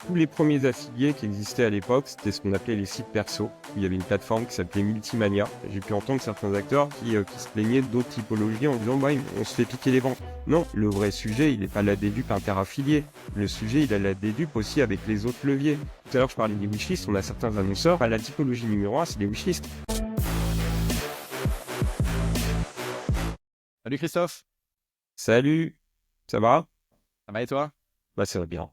tous les premiers affiliés qui existaient à l'époque, c'était ce qu'on appelait les sites perso. Il y avait une plateforme qui s'appelait Multimania. J'ai pu entendre certains acteurs qui se plaignaient d'autres typologies en disant ouais, on se fait piquer les ventes. Non, le vrai sujet, il n'est pas la dédupe interaffiliée. Le sujet, il a la dédupe aussi avec les autres leviers. Tout à l'heure, je parlais des wishlists. On a certains annonceurs. La typologie numéro un, c'est les wishlists. Salut Christophe, Salut, ça va? ça va et toi? Bah, ça va bien.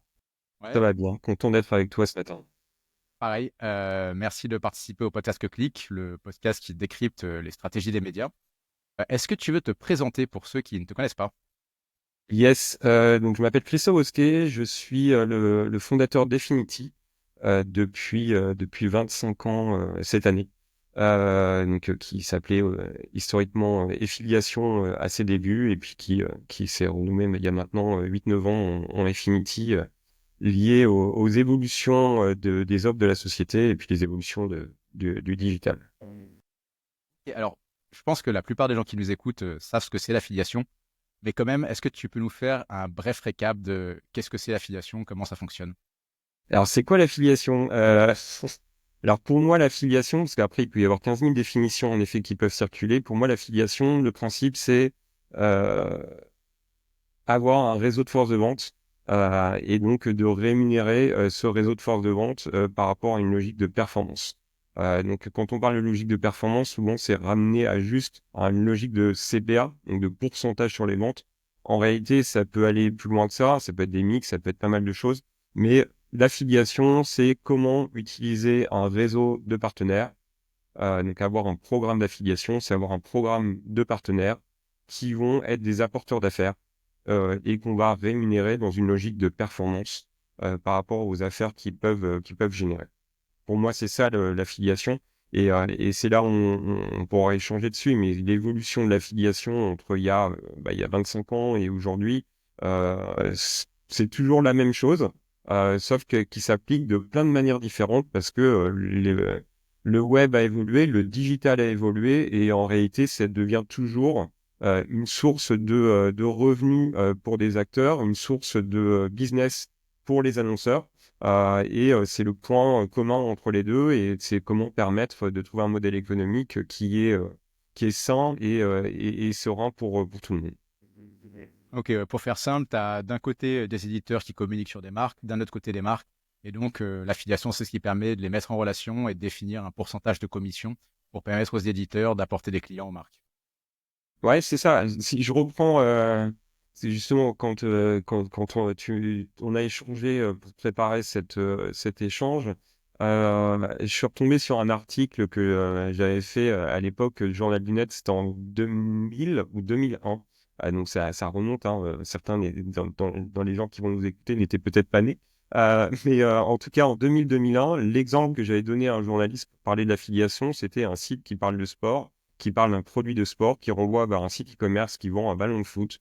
Ça Ouais, va bien. Content d'être avec toi ce matin. pareil. Merci de participer au podcast Que Click, le podcast qui décrypte les stratégies des médias. Est-ce que tu veux te présenter pour ceux qui ne te connaissent pas? Yes, donc je m'appelle Christophe Hosquet, je suis le fondateur d'Affinity depuis 25 ans cette année, qui s'appelait historiquement Affiliation à ses débuts et puis qui s'est renommé mais il y a maintenant 8-9 ans en Affinity, lié aux évolutions des offres de la société et puis les évolutions du digital. Et alors, je pense que la plupart des gens qui nous écoutent savent ce que c'est l'affiliation, mais quand même, est-ce que tu peux nous faire un bref récap de qu'est-ce que c'est l'affiliation, comment ça fonctionne? Alors, c'est quoi l'affiliation? Alors, pour moi, l'affiliation, parce qu'après, il peut y avoir 15 000 définitions, en effet, qui peuvent circuler. Pour moi, l'affiliation, le principe, c'est euh, avoir un réseau de force de vente et donc de rémunérer ce réseau de force de vente par rapport à une logique de performance. Donc, quand on parle de logique de performance, souvent, c'est ramené à une logique de CPA, donc de pourcentage sur les ventes. En réalité, ça peut aller plus loin que ça peut être des mix, ça peut être pas mal de choses, mais l'affiliation, c'est comment utiliser un réseau de partenaires. Donc, avoir un programme d'affiliation, c'est avoir un programme de partenaires qui vont être des apporteurs d'affaires et qu'on va rémunérer dans une logique de performance par rapport aux affaires qu'ils peuvent générer. Pour moi, c'est ça l'affiliation. Et c'est là où on pourra échanger dessus, mais l'évolution de l'affiliation entre il y a 25 ans et aujourd'hui, c'est toujours la même chose, sauf qui s'applique de plein de manières différentes parce que le web a évolué, le digital a évolué, et en réalité, ça devient toujours une source de revenus pour des acteurs, une source de business pour les annonceurs. C'est le point commun entre les deux, et c'est comment permettre de trouver un modèle économique qui est sain et serein pour tout le monde. Ok, pour faire simple, tu as d'un côté des éditeurs qui communiquent sur des marques, d'un autre côté des marques, et donc l'affiliation, c'est ce qui permet de les mettre en relation et de définir un pourcentage de commission pour permettre aux éditeurs d'apporter des clients aux marques. Ouais, c'est ça. Si je reprends, c'est justement quand on a échangé pour préparer cet échange, je suis retombé sur un article que j'avais fait à l'époque, le Journal du Net, c'était en 2000 ou 2001. Donc ça remonte, hein, certains dans les gens qui vont nous écouter n'étaient peut-être pas nés. Mais en tout cas, en 2000-2001, l'exemple que j'avais donné à un journaliste pour parler de l'affiliation, c'était un site qui parle de sport, qui parle d'un produit de sport, qui renvoie vers un site e-commerce qui vend un ballon de foot,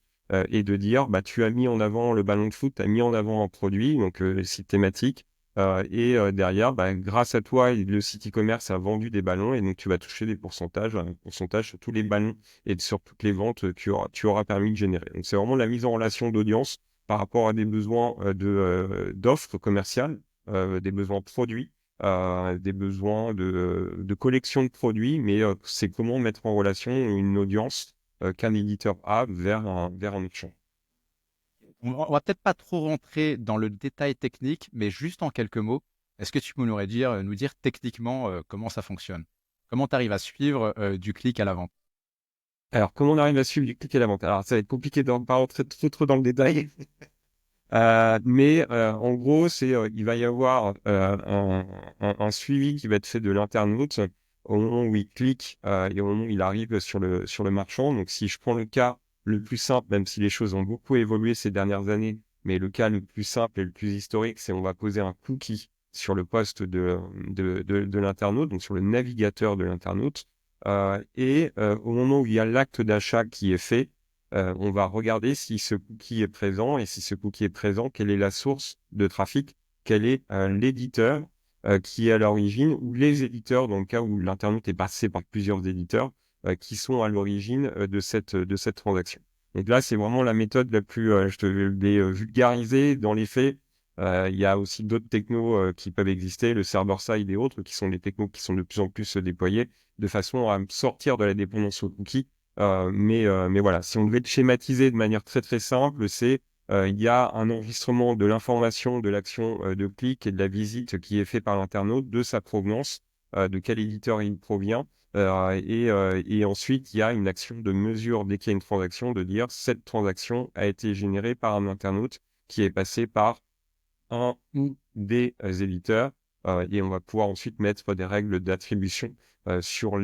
et de dire, bah, tu as mis en avant le ballon de foot, tu as mis en avant un produit, donc site thématique, derrière, bah, grâce à toi, le site e-commerce a vendu des ballons, et donc tu vas toucher des pourcentages, un pourcentage sur tous les ballons et sur toutes les ventes que tu auras permis de générer. Donc c'est vraiment la mise en relation d'audience par rapport à des besoins d'offres commerciales, des besoins produits, des besoins de collection de produits, mais c'est comment mettre en relation une audience qu'un éditeur a vers un autre champ. On va peut-être pas trop rentrer dans le détail technique, mais juste en quelques mots, est-ce que tu peux nous dire techniquement comment ça fonctionne? Comment tu arrives à suivre du clic à la vente? Alors, comment on arrive à suivre du clic à la vente? Alors, ça va être compliqué de ne pas rentrer trop dans le détail. Mais en gros, il va y avoir un suivi qui va être fait de l'internaute au moment où il clique et au moment où il arrive sur le marchand. Donc, si je prends le cas le plus simple, même si les choses ont beaucoup évolué ces dernières années, mais le cas le plus simple et le plus historique, c'est on va poser un cookie sur le poste de l'internaute, donc sur le navigateur de l'internaute. Au moment où il y a l'acte d'achat qui est fait, on va regarder si ce cookie est présent, et si ce cookie est présent, quelle est la source de trafic, quel est l'éditeur qui est à l'origine, ou les éditeurs, dans le cas où l'internaute est passé par plusieurs éditeurs qui sont à l'origine de cette transaction. Donc là, c'est vraiment la méthode la plus, je te l'ai vulgarisée dans les faits. Il y a aussi d'autres technos qui peuvent exister, le server-side et autres, qui sont des technos qui sont de plus en plus déployés de façon à sortir de la dépendance aux cookies. Mais voilà, si on devait le schématiser de manière très très simple, il y a un enregistrement de l'information, de l'action de clic et de la visite qui est fait par l'internaute, de sa provenance, de quel éditeur il provient. Et ensuite, il y a une action de mesure dès qu'il y a une transaction, de dire cette transaction a été générée par un internaute qui est passé par un ou des éditeurs. Et on va pouvoir ensuite mettre des règles d'attribution sur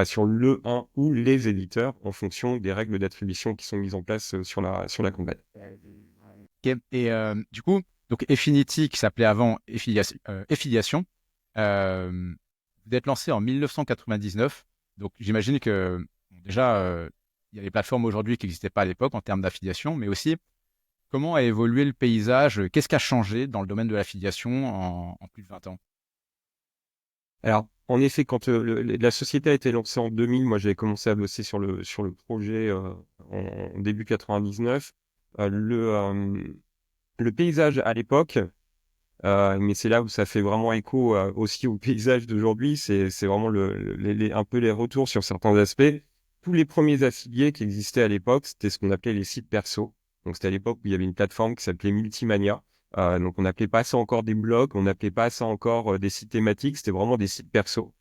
sur le un ou les éditeurs en fonction des règles d'attribution qui sont mises en place sur la campagne. Ok. Et du coup, donc Affinity, qui s'appelait avant Affiliation, euh, vous êtes lancé en 1999. Donc j'imagine que bon, déjà, il y a des plateformes aujourd'hui qui n'existaient pas à l'époque en termes d'affiliation, mais aussi comment a évolué le paysage, qu'est-ce qui a changé dans le domaine de l'affiliation en plus de 20 ans? Alors, en effet, quand la société a été lancée en 2000, moi j'avais commencé à bosser sur le projet en début 99. Euh, le, euh, le paysage à l'époque, mais c'est là où ça fait vraiment écho aussi au paysage d'aujourd'hui, c'est vraiment un peu les retours sur certains aspects. Tous les premiers affiliés qui existaient à l'époque, c'était ce qu'on appelait les sites perso. Donc c'était à l'époque où il y avait une plateforme qui s'appelait Multimania. Donc on n'appelait pas ça encore des blogs, on n'appelait pas ça encore des sites thématiques, c'était vraiment des sites perso.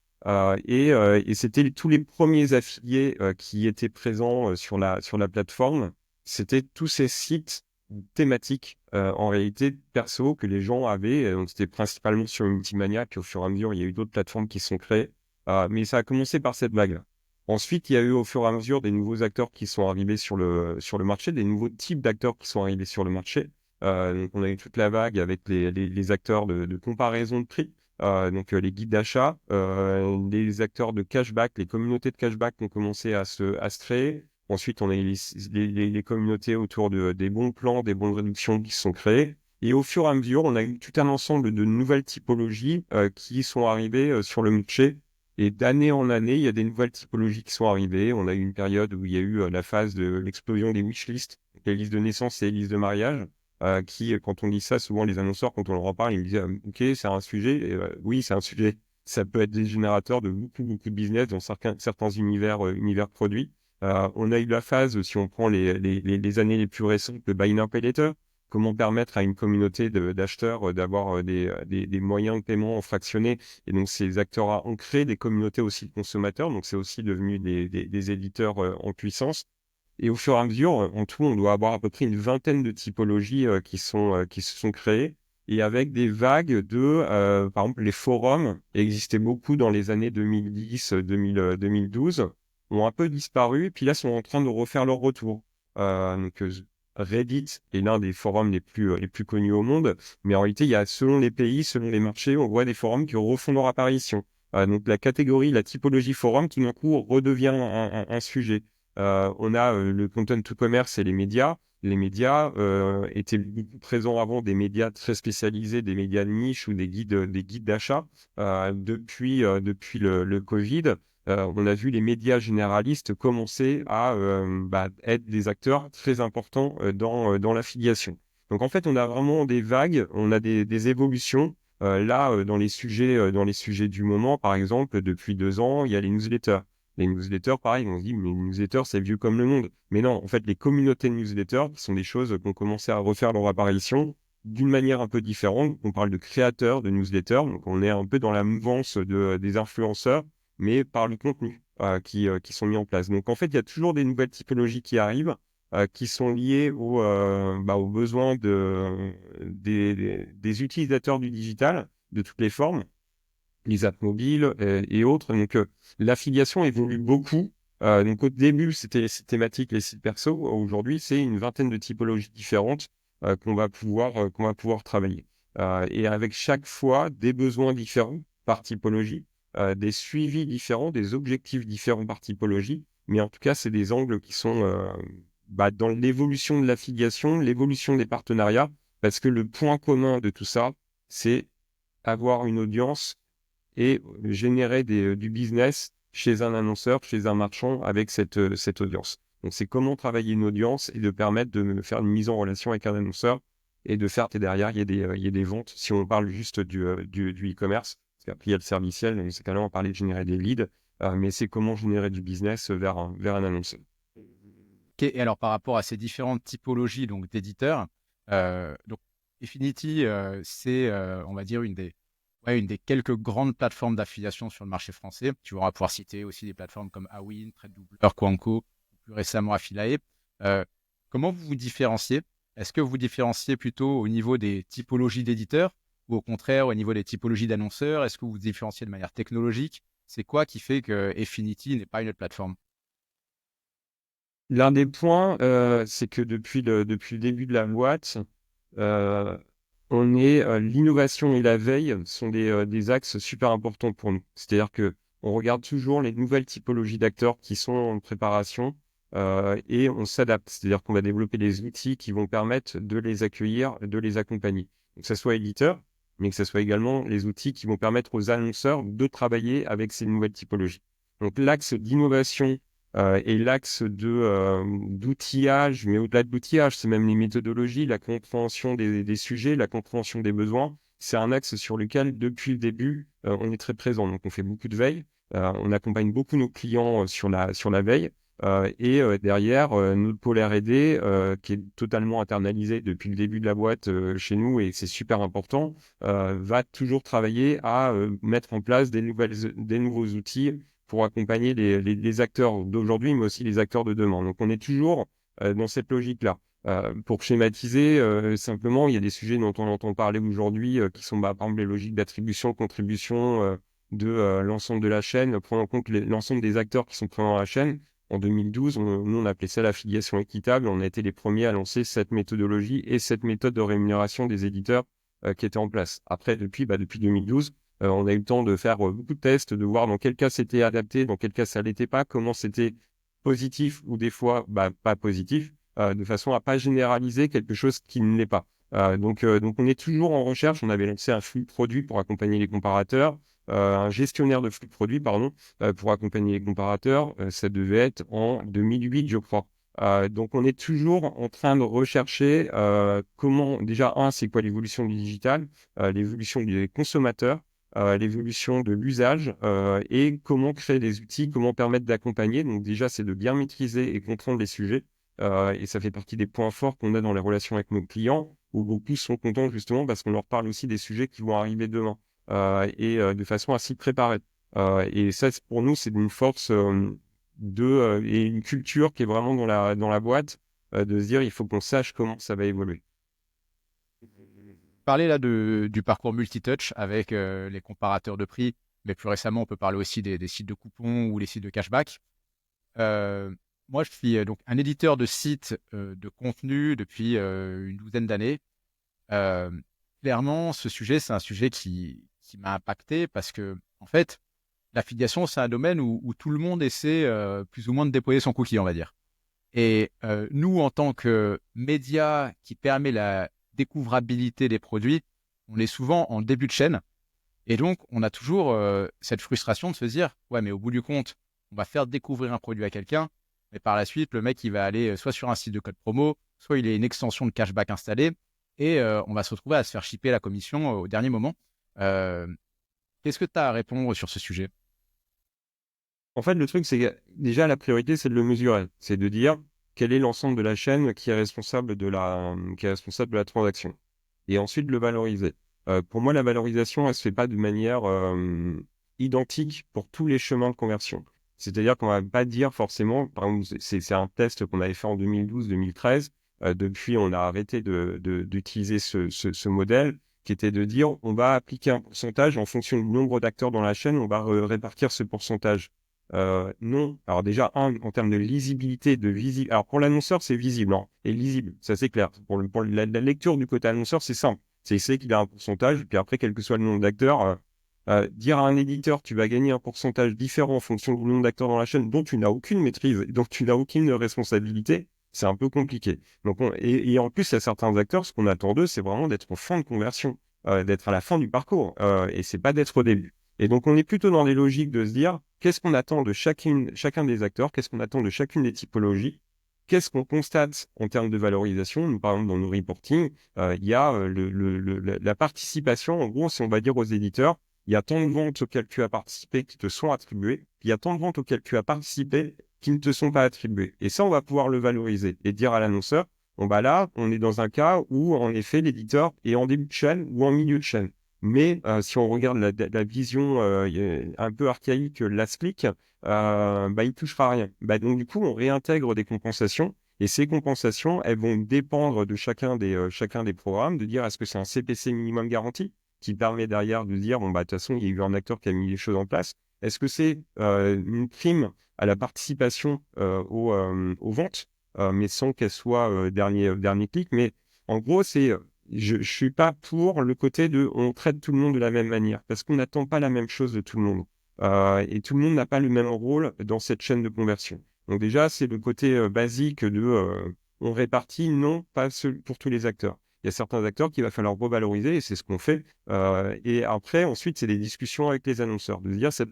Et c'était tous les premiers affiliés qui étaient présents sur la plateforme. C'était tous ces sites thématiques en réalité perso que les gens avaient. Donc c'était principalement sur Multimania, puis au fur et à mesure, il y a eu d'autres plateformes qui se sont créées. Mais ça a commencé par cette vague. Ensuite, il y a eu au fur et à mesure des nouveaux acteurs qui sont arrivés sur le marché, des nouveaux types d'acteurs qui sont arrivés sur le marché. Donc on a eu toute la vague avec les acteurs de comparaison de prix. Les guides d'achat, les acteurs de cashback, les communautés de cashback qui ont commencé à se créer. Ensuite, on a eu les communautés autour des bons plans, des bonnes réductions qui se sont créées. Et au fur et à mesure, on a eu tout un ensemble de nouvelles typologies qui sont arrivées sur le marché. Et d'année en année, il y a des nouvelles typologies qui sont arrivées. On a eu une période où il y a eu la phase de l'explosion des wishlists, les listes de naissance et les listes de mariage, quand on dit ça, souvent les annonceurs, quand on leur en parle, ils me disent OK, c'est un sujet. Et, oui, c'est un sujet. Ça peut être des générateurs de beaucoup de business dans certains univers produits. On a eu la phase, si on prend les années les plus récentes, de Buy Now Pay Later. Comment permettre à une communauté d'acheteurs d'avoir des moyens de paiement fractionnés. Et donc, ces acteurs ont créé des communautés aussi de consommateurs. Donc, c'est aussi devenu des éditeurs en puissance. Et au fur et à mesure, en tout, on doit avoir à peu près une vingtaine de typologies qui se sont créées. Et avec des vagues par exemple, les forums existaient beaucoup dans les années 2010, 2012 ont un peu disparu, puis là sont en train de refaire leur retour. Reddit est l'un des forums les plus connus au monde, mais en réalité, il y a selon les pays, selon les marchés, on voit des forums qui refont leur apparition. Donc la catégorie, la typologie forum qui d'un coup redevient un sujet. On a le content to commerce et les médias. Les médias étaient beaucoup présents avant, des médias très spécialisés, des médias de niche ou des guides d'achat. Depuis le Covid, on a vu les médias généralistes commencer à être des acteurs très importants dans l'affiliation. Donc en fait, on a vraiment des vagues, on a des évolutions. Dans les sujets du moment, par exemple, depuis 2 ans, il y a les newsletters. Les newsletters, pareil, on se dit, mais les newsletters, c'est vieux comme le monde. Mais non, en fait, les communautés de newsletters, qui sont des choses qui ont commencé à refaire leur apparition d'une manière un peu différente. On parle de créateurs de newsletters, donc on est un peu dans la mouvance des influenceurs mais par le contenu qui sont mis en place. Donc en fait, il y a toujours des nouvelles typologies qui arrivent, qui sont liées aux besoins des utilisateurs du digital, de toutes les formes, les apps mobiles et autres. Donc l'affiliation évolue beaucoup. Donc au début, c'était thématique les sites perso. Aujourd'hui, c'est une vingtaine de typologies différentes qu'on va pouvoir travailler. Et avec chaque fois des besoins différents par typologie, des suivis différents, des objectifs différents par typologie. Mais en tout cas, c'est des angles qui sont dans l'évolution de l'affiliation, l'évolution des partenariats, parce que le point commun de tout ça, c'est avoir une audience et générer du business chez un annonceur, chez un marchand avec cette audience. Donc, c'est comment travailler une audience et de permettre de faire une mise en relation avec un annonceur et de faire que derrière, il y ait des ventes. Si on parle juste du e-commerce, parce qu'après, il y a le serviciel, dans ces cas-là, on parlait de générer des leads, mais c'est comment générer du business vers un annonceur. Ok. Et alors, par rapport à ces différentes typologies donc d'éditeurs, donc Affinity, c'est, on va dire, une des quelques grandes plateformes d'affiliation sur le marché français. Tu vas pouvoir citer aussi des plateformes comme Awin, TradeDoubleur, Quanko, plus récemment Affiliate. Euh, Comment vous vous différenciez? Est-ce que vous vous différenciez plutôt au niveau des typologies d'éditeurs ou au contraire au niveau des typologies d'annonceurs? Est-ce que vous vous différenciez de manière technologique? C'est quoi qui fait que Affinity n'est pas une autre plateforme? L'un des points, c'est que depuis le début de la boîte, euh, l'innovation et la veille sont des axes super importants pour nous. C'est-à-dire que on regarde toujours les nouvelles typologies d'acteurs qui sont en préparation et on s'adapte. C'est-à-dire qu'on va développer des outils qui vont permettre de les accueillir, de les accompagner. Que ce soit éditeur, mais que ce soit également les outils qui vont permettre aux annonceurs de travailler avec ces nouvelles typologies. Donc l'axe d'innovation et l'axe d'outillage, mais au-delà de l'outillage, c'est même les méthodologies, la compréhension des sujets, la compréhension des besoins. C'est un axe sur lequel, depuis le début, on est très présent. Donc, on fait beaucoup de veille. On accompagne beaucoup nos clients sur la veille. Derrière, notre pôle R&D, qui est totalement internalisé depuis le début de la boîte chez nous, et c'est super important, va toujours travailler à mettre en place des nouveaux outils pour accompagner les acteurs d'aujourd'hui, mais aussi les acteurs de demain. Donc, on est toujours dans cette logique-là. Pour schématiser, simplement, il y a des sujets dont on entend parler aujourd'hui qui sont, par exemple, les logiques d'attribution, contribution de l'ensemble de la chaîne, prendre en compte l'ensemble des acteurs qui sont présents dans la chaîne. En 2012, nous, on appelait ça l'affiliation équitable. On a été les premiers à lancer cette méthodologie et cette méthode de rémunération des éditeurs qui était en place. Après, depuis 2012, on a eu le temps de faire beaucoup de tests, de voir dans quel cas c'était adapté, dans quel cas ça l'était pas, comment c'était positif ou des fois pas positif, de façon à pas généraliser quelque chose qui ne l'est pas. Donc on est toujours en recherche. On avait lancé un flux produit pour accompagner les comparateurs, un gestionnaire de flux produits, pardon, pour accompagner les comparateurs. Ça devait être en 2008, je crois. Donc on est toujours en train de rechercher comment, déjà, c'est quoi l'évolution du digital, l'évolution des consommateurs, l'évolution de l'usage et comment créer des outils, comment permettre d'accompagner. Donc déjà, c'est de bien maîtriser et comprendre les sujets. Et ça fait partie des points forts qu'on a dans les relations avec nos clients, où beaucoup sont contents justement parce qu'on leur parle aussi des sujets qui vont arriver demain de façon à s'y préparer. Et ça, pour nous, c'est une force et une culture qui est vraiment dans la boîte, de se dire il faut qu'on sache comment ça va évoluer. Parler là du parcours multitouch avec les comparateurs de prix, mais plus récemment, on peut parler aussi des sites de coupons ou les sites de cashback. Euh, Moi, je suis donc un éditeur de sites de contenu depuis une douzaine d'années. Euh, Clairement, ce sujet, c'est un sujet qui m'a impacté parce que, en fait, l'affiliation, c'est un domaine où tout le monde essaie plus ou moins de déployer son cookie, on va dire. Et nous, en tant que média qui permet la découvrabilité des produits, on est souvent en début de chaîne. Et donc, on a toujours cette frustration de se dire, ouais, mais au bout du compte, on va faire découvrir un produit à quelqu'un, mais par la suite, le mec, il va aller soit sur un site de code promo, soit il a une extension de cashback installée, et on va se retrouver à se faire shipper la commission au dernier moment. Euh, Qu'est-ce que tu as à répondre sur ce sujet? En fait, le truc, c'est que déjà la priorité, c'est de le mesurer. C'est de dire quel est l'ensemble de la chaîne qui est responsable qui est responsable de la transaction. Et ensuite, de le valoriser. Pour moi, la valorisation, elle se fait pas de manière identique pour tous les chemins de conversion. C'est-à-dire qu'on va pas dire forcément, par exemple, c'est un test qu'on avait fait en 2012-2013. Depuis, on a arrêté d'utiliser ce modèle qui était de dire on va appliquer un pourcentage en fonction du nombre d'acteurs dans la chaîne, on va répartir ce pourcentage. Non. Alors déjà, en termes de lisibilité, de visible. Alors pour l'annonceur, c'est visible et lisible, ça c'est clair. Pour la lecture du côté annonceur, c'est simple. C'est sait qu'il a un pourcentage, et puis après, quel que soit le nombre d'acteurs, dire à un éditeur, tu vas gagner un pourcentage différent en fonction du nombre d'acteurs dans la chaîne dont tu n'as aucune maîtrise, dont tu n'as aucune responsabilité, c'est un peu compliqué. Donc et en plus, il y a certains acteurs, ce qu'on attend d'eux, c'est vraiment d'être en fin de conversion, d'être à la fin du parcours, et c'est pas d'être au début. Et donc, on est plutôt dans des logiques de se dire, qu'est-ce qu'on attend de chacun des acteurs, qu'est-ce qu'on attend de chacune des typologies, qu'est-ce qu'on constate en termes de valorisation? Nous, par exemple, dans nos reporting, il y a la participation. En gros, si on va dire aux éditeurs, il y a tant de ventes auxquelles tu as participé qui te sont attribuées, il y a tant de ventes auxquelles tu as participé qui ne te sont pas attribuées. Et ça, on va pouvoir le valoriser et dire à l'annonceur, bon bah là, on est dans un cas où, en effet, l'éditeur est en début de chaîne ou en milieu de chaîne. Mais si on regarde la vision un peu archaïque, last click, bah, il ne touchera rien. Bah, donc, du coup, on réintègre des compensations. Et ces compensations, elles vont dépendre de chacun des programmes, de dire est-ce que c'est un CPC minimum garanti qui permet derrière de dire, bon, bah, de toute façon, il y a eu un acteur qui a mis les choses en place. Est-ce que c'est une prime à la participation aux ventes, mais sans qu'elle soit dernier clic. Mais en gros, je ne suis pas pour le côté de on traite tout le monde de la même manière, parce qu'on n'attend pas la même chose de tout le monde. Et tout le monde n'a pas le même rôle dans cette chaîne de conversion. Donc déjà, c'est le côté basique de on répartit, non, pas pour tous les acteurs. Il y a certains acteurs qu'il va falloir revaloriser et c'est ce qu'on fait. Et après, ensuite, c'est des discussions avec les annonceurs, de dire cette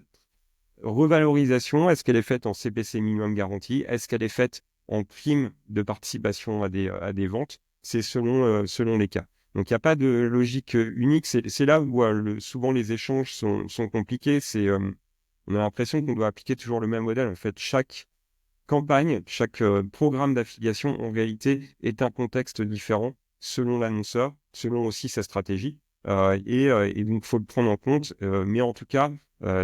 revalorisation, est-ce qu'elle est faite en CPC minimum garanti? Est-ce qu'elle est faite en prime de participation à des ventes? C'est selon les cas. Donc, il n'y a pas de logique unique. C'est là où souvent les échanges sont compliqués. On a l'impression qu'on doit appliquer toujours le même modèle. En fait, chaque campagne, chaque programme d'affiliation, en réalité, est un contexte différent selon l'annonceur, selon aussi sa stratégie. Et donc, il faut le prendre en compte. Mais en tout cas,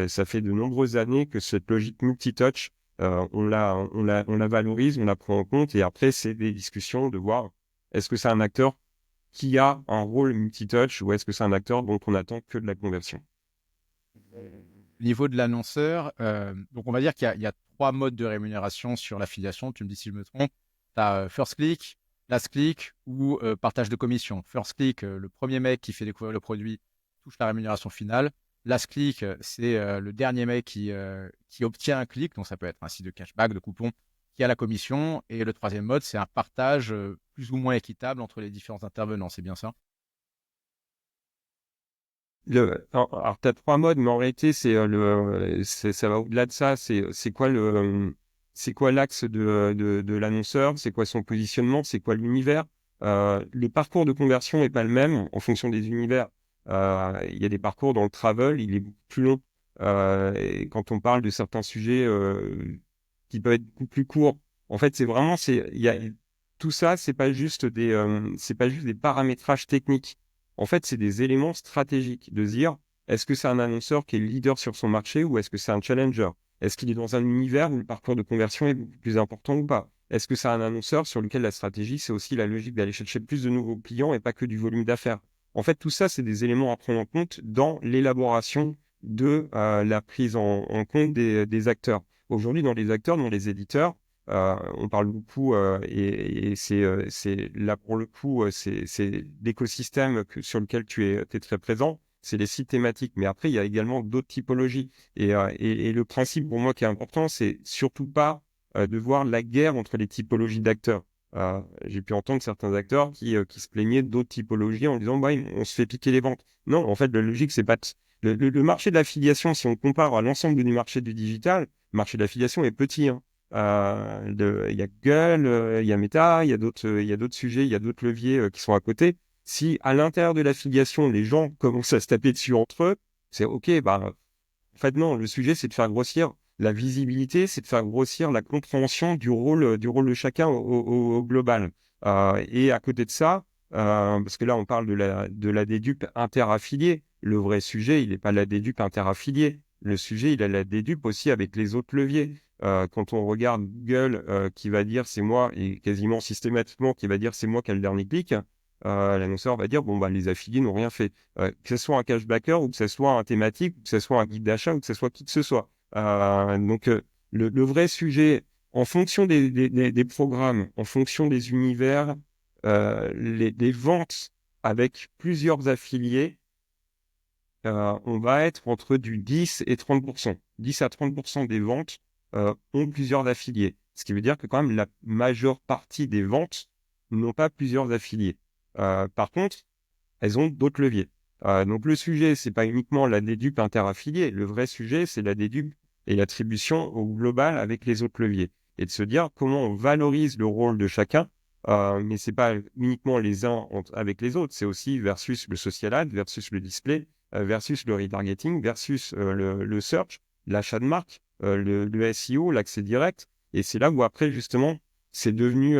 ça fait de nombreuses années que cette logique multi-touch, on la valorise, on la prend en compte. Et après, c'est des discussions de voir est-ce que c'est un acteur qui a un rôle multi-touch ou est-ce que c'est un acteur dont on attend que de la conversion? Au niveau de l'annonceur, donc on va dire qu'il y a 3 modes de rémunération sur l'affiliation. Tu me dis si je me trompe. Tu as first click, last click ou partage de commission. First click, le premier mec qui fait découvrir le produit touche la rémunération finale. Last click, c'est le dernier mec qui obtient un clic. Donc ça peut être un site de cashback, de coupon, qui a la commission. Et le troisième mode, c'est un partage plus ou moins équitable entre les différents intervenants. C'est bien ça? Alors, tu as 3 modes, mais en réalité, ça va au-delà de ça. C'est quoi l'axe de l'annonceur? C'est quoi son positionnement? C'est quoi l'univers? Le parcours de conversion n'est pas le même en fonction des univers. Il y a des parcours dans le travel, il est beaucoup plus long. Et quand on parle de certains sujets qui peuvent être beaucoup plus courts, en fait, tout ça, c'est pas juste des paramétrages techniques. En fait, c'est des éléments stratégiques de se dire, est-ce que c'est un annonceur qui est leader sur son marché ou est-ce que c'est un challenger? Est-ce qu'il est dans un univers où le parcours de conversion est beaucoup plus important ou pas? Est-ce que c'est un annonceur sur lequel la stratégie, c'est aussi la logique d'aller chercher plus de nouveaux clients et pas que du volume d'affaires? En fait, tout ça, c'est des éléments à prendre en compte dans l'élaboration de la prise en compte des acteurs. Aujourd'hui, dans les acteurs, dans les éditeurs, on parle beaucoup et c'est là pour le coup, c'est l'écosystème sur lequel tu es très présent. C'est les sites thématiques, mais après, il y a également d'autres typologies. Et le principe pour moi qui est important, c'est surtout pas de voir la guerre entre les typologies d'acteurs. J'ai pu entendre certains acteurs qui se plaignaient d'autres typologies en disant bah, on se fait piquer les ventes. Non, en fait, la logique, c'est pas le marché de l'affiliation, si on compare à l'ensemble du marché du digital, le marché de l'affiliation est petit, hein. Il y a Google, il y a Meta, il y a d'autres sujets, il y a d'autres leviers qui sont à côté. Si à l'intérieur de l'affiliation, les gens commencent à se taper dessus entre eux, c'est OK. Bah, en fait, non, le sujet, c'est de faire grossir la visibilité, c'est de faire grossir la compréhension du rôle de chacun au global. Et à côté de ça, parce que là, on parle de la dédupe interaffiliée. Le vrai sujet, il n'est pas la dédupe interaffiliée. Le sujet, il a la dédupe aussi avec les autres leviers. Quand on regarde Google qui va dire c'est moi, et quasiment systématiquement qui va dire c'est moi qui ai le dernier clic, l'annonceur va dire bon, bah, les affiliés n'ont rien fait. Que ce soit un cashbacker ou que ce soit un thématique, ou que ce soit un guide d'achat ou que ce soit qui que ce soit. Donc, le vrai sujet, en fonction des programmes, en fonction des univers, les ventes avec plusieurs affiliés, on va être entre du 10 et 30%. 10 à 30% des ventes ont plusieurs affiliés. Ce qui veut dire que quand même la majeure partie des ventes n'ont pas plusieurs affiliés. Par contre, elles ont d'autres leviers. Donc le sujet, c'est pas uniquement la dédupe interaffiliée. Le vrai sujet, c'est la dédupe et l'attribution au global avec les autres leviers. et de se dire comment on valorise le rôle de chacun. Mais c'est pas uniquement les uns avec les autres, c'est aussi versus le social ad, versus le display, versus le retargeting, versus le search, l'achat de marque, le SEO, l'accès direct. Et c'est là où après, justement, c'est devenu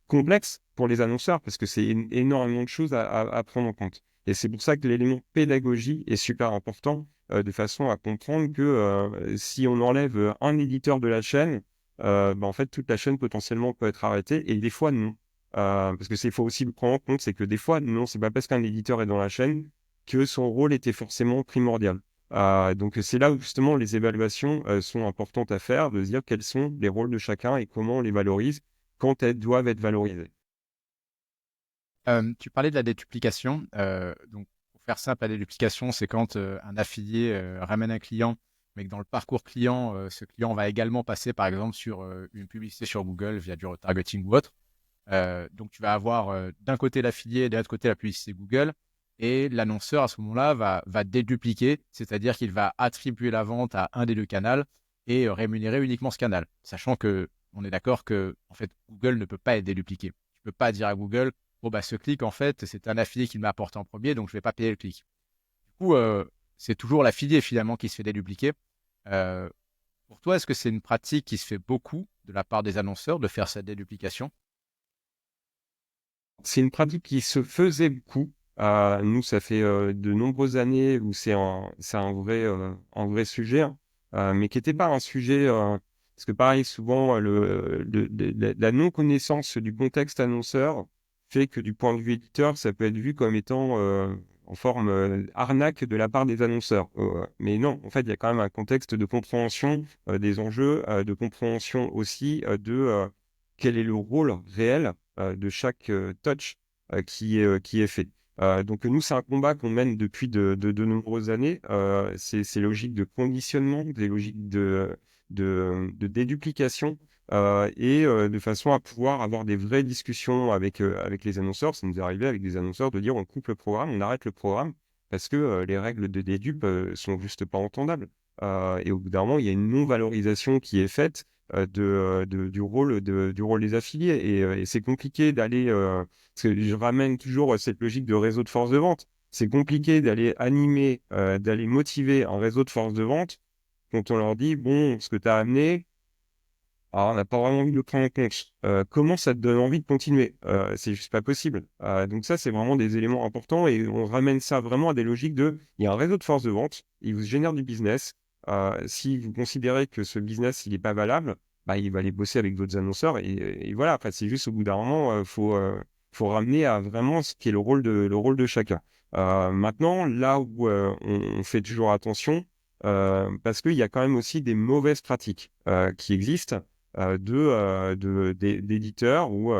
complexe pour les annonceurs parce que c'est énormément de choses à prendre en compte. Et c'est pour ça que l'élément pédagogie est super important, de façon à comprendre que si on enlève un éditeur de la chaîne, en fait, toute la chaîne potentiellement peut être arrêtée. Et des fois, non. Parce que faut aussi le prendre en compte, c'est que des fois, non, c'est pas parce qu'un éditeur est dans la chaîne que son rôle était forcément primordial. Donc c'est là où justement les évaluations sont importantes à faire, de se dire quels sont les rôles de chacun et comment on les valorise quand elles doivent être valorisées. Tu parlais de la déduplication. Donc, pour faire simple, la déduplication, c'est quand un affilié ramène un client, mais que dans le parcours client, ce client va également passer, par exemple, sur une publicité sur Google via du retargeting ou autre. Donc, tu vas avoir d'un côté l'affilié et de l'autre côté la publicité Google. Et l'annonceur, à ce moment-là, va dédupliquer, c'est-à-dire qu'il va attribuer la vente à un des deux canaux et rémunérer uniquement ce canal. Sachant que on est d'accord que en fait, Google ne peut pas être dédupliqué. Tu ne peux pas dire à Google, bon, bah, ce clic, en fait, c'est un affilié qui m'a apporté en premier, donc je ne vais pas payer le clic. Du coup, c'est toujours l'affilié finalement qui se fait dédupliquer. Euh, pour toi, est-ce que c'est une pratique qui se fait beaucoup de la part des annonceurs de faire cette déduplication? C'est une pratique qui se faisait beaucoup. Nous, ça fait de nombreuses années où c'est un vrai sujet, hein, mais qui n'était pas un sujet, parce que pareil, souvent, la non-connaissance du contexte annonceur fait que du point de vue éditeur, ça peut être vu comme étant en forme arnaque de la part des annonceurs. Mais non, en fait, il y a quand même un contexte de compréhension des enjeux, de compréhension aussi de quel est le rôle réel de chaque touch qui est fait. Donc nous, c'est un combat qu'on mène depuis de nombreuses années. C'est logique de conditionnement, des logiques de déduplication et de façon à pouvoir avoir des vraies discussions avec les annonceurs. Ça nous est arrivé avec des annonceurs de dire on coupe le programme, on arrête le programme parce que les règles de dédupe sont juste pas entendables. Et au bout d'un moment, il y a une non-valorisation qui est faite du rôle des affiliés. Et c'est compliqué d'aller, parce que je ramène toujours cette logique de réseau de force de vente. C'est compliqué d'aller animer, d'aller motiver un réseau de force de vente quand on leur dit, bon, ce que tu as amené, alors on n'a pas vraiment envie de le prendre en compte. Comment ça te donne envie de continuer? C'est juste pas possible. Donc ça, c'est vraiment des éléments importants et on ramène ça vraiment à des logiques de, il y a un réseau de force de vente, il vous génère du business. Si vous considérez que ce business, il n'est pas valable, bah, il va aller bosser avec d'autres annonceurs et voilà. Après, c'est juste au bout d'un moment, faut ramener à vraiment ce qui est le rôle de chacun. Maintenant, là où on fait toujours attention, parce qu'il y a quand même aussi des mauvaises pratiques qui existent d'éditeurs où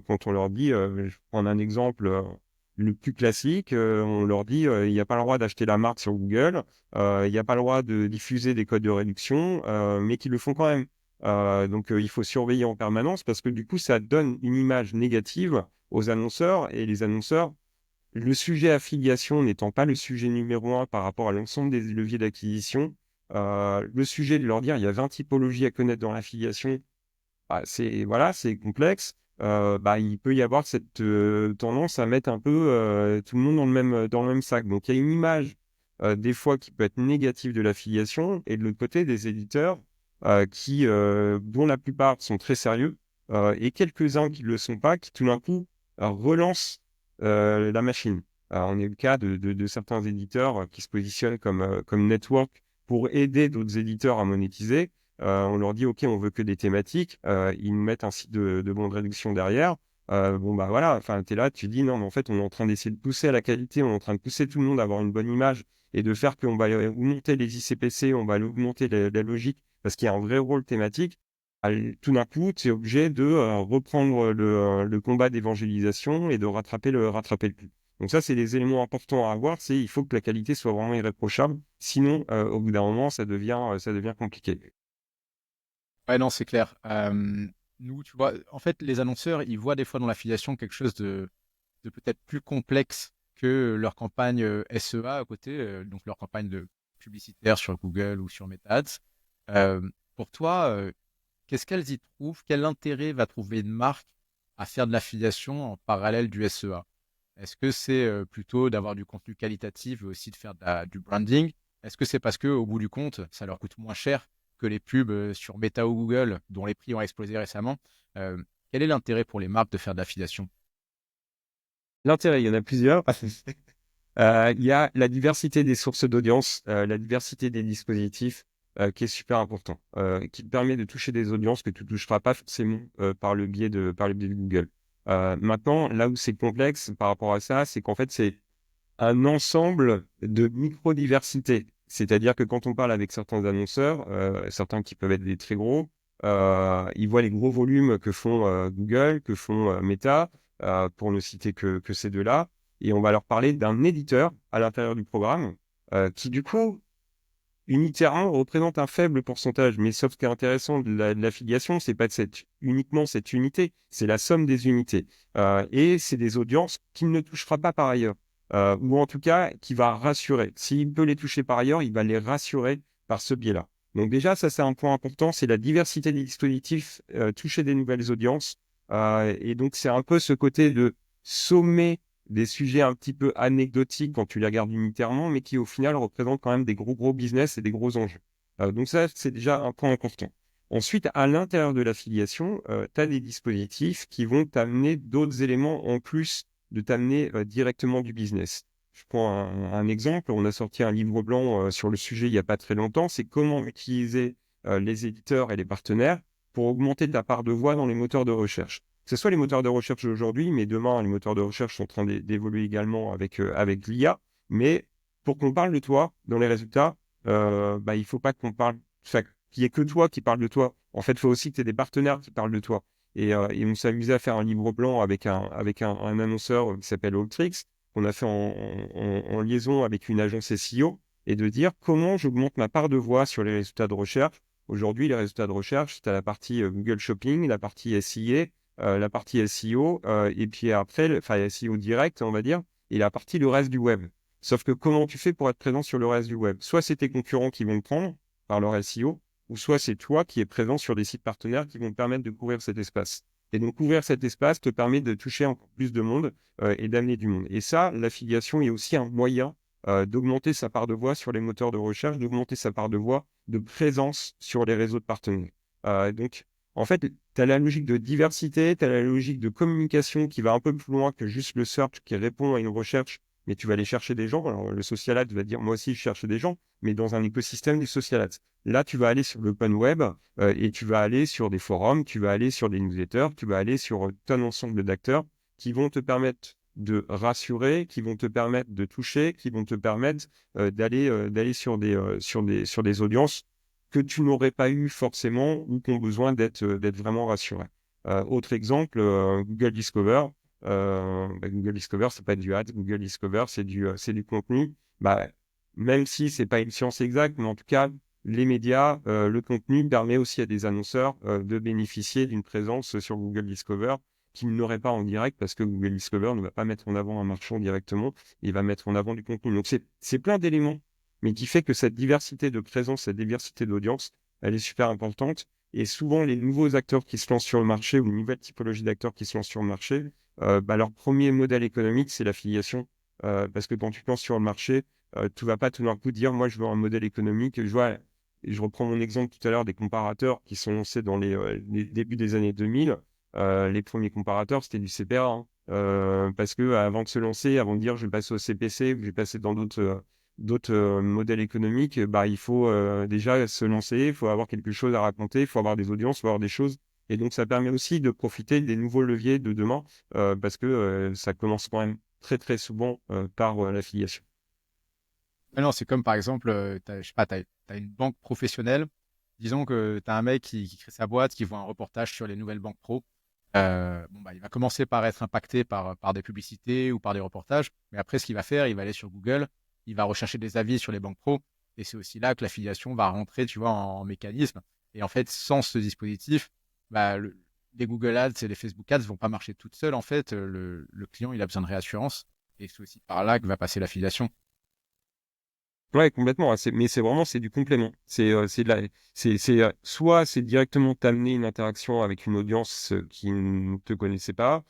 quand on leur dit, je prends un exemple le plus classique, on leur dit il n'y a pas le droit d'acheter la marque sur Google, il n'y a pas le droit de diffuser des codes de réduction, mais qu'ils le font quand même. Donc il faut surveiller en permanence parce que du coup ça donne une image négative aux annonceurs et les annonceurs, le sujet affiliation n'étant pas le sujet numéro un par rapport à l'ensemble des leviers d'acquisition, le sujet de leur dire il y a 20 typologies à connaître dans l'affiliation, bah, c'est complexe. Il peut y avoir cette tendance à mettre un peu tout le monde dans le même sac. Donc il y a une image des fois qui peut être négative de l'affiliation et de l'autre côté des éditeurs dont la plupart sont très sérieux et quelques-uns qui ne le sont pas, qui tout d'un coup relancent la machine. On est le cas de certains éditeurs qui se positionnent comme network pour aider d'autres éditeurs à monétiser. On leur dit, OK, on veut que des thématiques. Ils nous mettent un site de bons de réduction derrière. Bon, bah voilà, enfin, tu es là, tu dis, non, mais en fait, on est en train d'essayer de pousser à la qualité, on est en train de pousser tout le monde à avoir une bonne image et de faire qu'on va augmenter les ICPC, on va augmenter la logique parce qu'il y a un vrai rôle thématique. Tout d'un coup, tu es obligé de reprendre le combat d'évangélisation et de rattraper le coup. Donc ça, c'est des éléments importants à avoir. Il faut que la qualité soit vraiment irréprochable. Sinon, au bout d'un moment, ça devient compliqué. Ouais, non, c'est clair. Nous, tu vois, en fait, les annonceurs, ils voient des fois dans l'affiliation quelque chose de peut-être plus complexe que leur campagne SEA à côté, donc leur campagne de publicitaire sur Google ou sur Meta Ads. Pour toi, qu'est-ce qu'elles y trouvent? Quel intérêt va trouver une marque à faire de l'affiliation en parallèle du SEA? Est-ce que c'est plutôt d'avoir du contenu qualitatif et aussi de faire du branding? Est-ce que c'est parce que, au bout du compte, ça leur coûte moins cher que les pubs sur Meta ou Google, dont les prix ont explosé récemment? Euh, Quel est l'intérêt pour les marques de faire de l'affiliation? L'intérêt, il y en a plusieurs. Il y a la diversité des sources d'audience, la diversité des dispositifs qui est super important, qui te permet de toucher des audiences que tu ne toucheras pas forcément par le biais de Google. Maintenant, là où c'est complexe par rapport à ça, c'est qu'en fait, c'est un ensemble de micro-diversité. C'est-à-dire que quand on parle avec certains annonceurs, certains qui peuvent être des très gros, ils voient les gros volumes que font Google, que font Meta, pour ne citer que ces deux-là, et on va leur parler d'un éditeur à l'intérieur du programme qui, du coup, unitairement représente un faible pourcentage. Mais sauf ce qui est intéressant de l'affiliation, c'est pas uniquement cette unité, c'est la somme des unités. Et c'est des audiences qu'il ne touchera pas par ailleurs. Ou en tout cas, qui va rassurer. S'il peut les toucher par ailleurs, il va les rassurer par ce biais-là. Donc déjà, ça c'est un point important, c'est la diversité des dispositifs, toucher des nouvelles audiences. Et donc c'est un peu ce côté de sommer des sujets un petit peu anecdotiques quand tu les regardes unitairement, mais qui au final représentent quand même des gros business et des gros enjeux. Donc ça, c'est déjà un point important. Ensuite, à l'intérieur de l'affiliation, tu as des dispositifs qui vont t'amener d'autres éléments en plus de t'amener directement du business. Je prends un exemple. On a sorti un livre blanc sur le sujet il n'y a pas très longtemps. C'est comment utiliser les éditeurs et les partenaires pour augmenter ta part de voix dans les moteurs de recherche. Que ce soit les moteurs de recherche d'aujourd'hui, mais demain, les moteurs de recherche sont en train d'évoluer également avec l'IA. Mais pour qu'on parle de toi dans les résultats, il ne faut pas qu'on parle, enfin, qu'il n'y ait que toi qui parle de toi. En fait, il faut aussi que tu aies des partenaires qui parlent de toi. Et on s'est amusé à faire un livre blanc avec un annonceur qui s'appelle Alltrix, qu'on a fait en liaison avec une agence SEO, et de dire comment j'augmente ma part de voix sur les résultats de recherche. Aujourd'hui, les résultats de recherche, tu as la partie Google Shopping, la partie SIA, la partie SEO, et puis après, enfin SEO direct, on va dire, et la partie le reste du web. Sauf que comment tu fais pour être présent sur le reste du web? Soit c'est tes concurrents qui vont le prendre par leur SEO, ou soit c'est toi qui es présent sur des sites partenaires qui vont te permettre de couvrir cet espace. Et donc, couvrir cet espace te permet de toucher encore plus de monde et d'amener du monde. Et ça, l'affiliation est aussi un moyen d'augmenter sa part de voix sur les moteurs de recherche, d'augmenter sa part de voix de présence sur les réseaux de partenaires. Donc, en fait, tu as la logique de diversité, tu as la logique de communication qui va un peu plus loin que juste le search qui répond à une recherche, mais tu vas aller chercher des gens. Alors, le social ad va dire, moi aussi, je cherche des gens, mais dans un écosystème du social ads. Là, tu vas aller sur l'open web et tu vas aller sur des forums, tu vas aller sur des newsletters, tu vas aller sur un ensemble d'acteurs qui vont te permettre de rassurer, qui vont te permettre de toucher, qui vont te permettre d'aller sur des audiences que tu n'aurais pas eu forcément ou qui ont besoin d'être vraiment rassurés. Autre exemple, Google Discover. Google Discover, c'est pas du ad. Google Discover, c'est du contenu. Même si c'est pas une science exacte, mais en tout cas, les médias, le contenu permet aussi à des annonceurs de bénéficier d'une présence sur Google Discover qu'ils n'auraient pas en direct parce que Google Discover ne va pas mettre en avant un marchand directement, il va mettre en avant du contenu. Donc c'est plein d'éléments, mais qui fait que cette diversité de présence, cette diversité d'audience, elle est super importante. Et souvent, les nouveaux acteurs qui se lancent sur le marché ou une nouvelle typologie d'acteurs qui se lancent sur le marché, leur premier modèle économique, c'est l'affiliation. Parce que quand tu te lances sur le marché, tu vas pas tout d'un coup dire, moi, je veux un modèle économique. Je reprends mon exemple tout à l'heure des comparateurs qui sont lancés dans les débuts des années 2000. Les premiers comparateurs, c'était du CPA. Hein. Parce que avant de se lancer, avant de dire je vais passer au CPC, je vais passer dans d'autres modèles économiques, il faut déjà se lancer, il faut avoir quelque chose à raconter, il faut avoir des audiences, il faut avoir des choses. Et donc, ça permet aussi de profiter des nouveaux leviers de demain parce que ça commence quand même très, très souvent par l'affiliation. Ah non, c'est comme par exemple, je sais pas, t'as une banque professionnelle. Disons que tu as un mec qui crée sa boîte, qui voit un reportage sur les nouvelles banques pro. Il va commencer par être impacté par des publicités ou par des reportages. Mais après, ce qu'il va faire, il va aller sur Google, il va rechercher des avis sur les banques pro. Et c'est aussi là que l'affiliation va rentrer, tu vois, en mécanisme. Et en fait, sans ce dispositif, les Google Ads et les Facebook Ads vont pas marcher toutes seules. En fait, le client, il a besoin de réassurance. Et c'est aussi par là que va passer l'affiliation. Ouais, complètement. Mais c'est vraiment, c'est du complément. Soit c'est directement t'amener une interaction avec une audience qui ne te connaissait pas,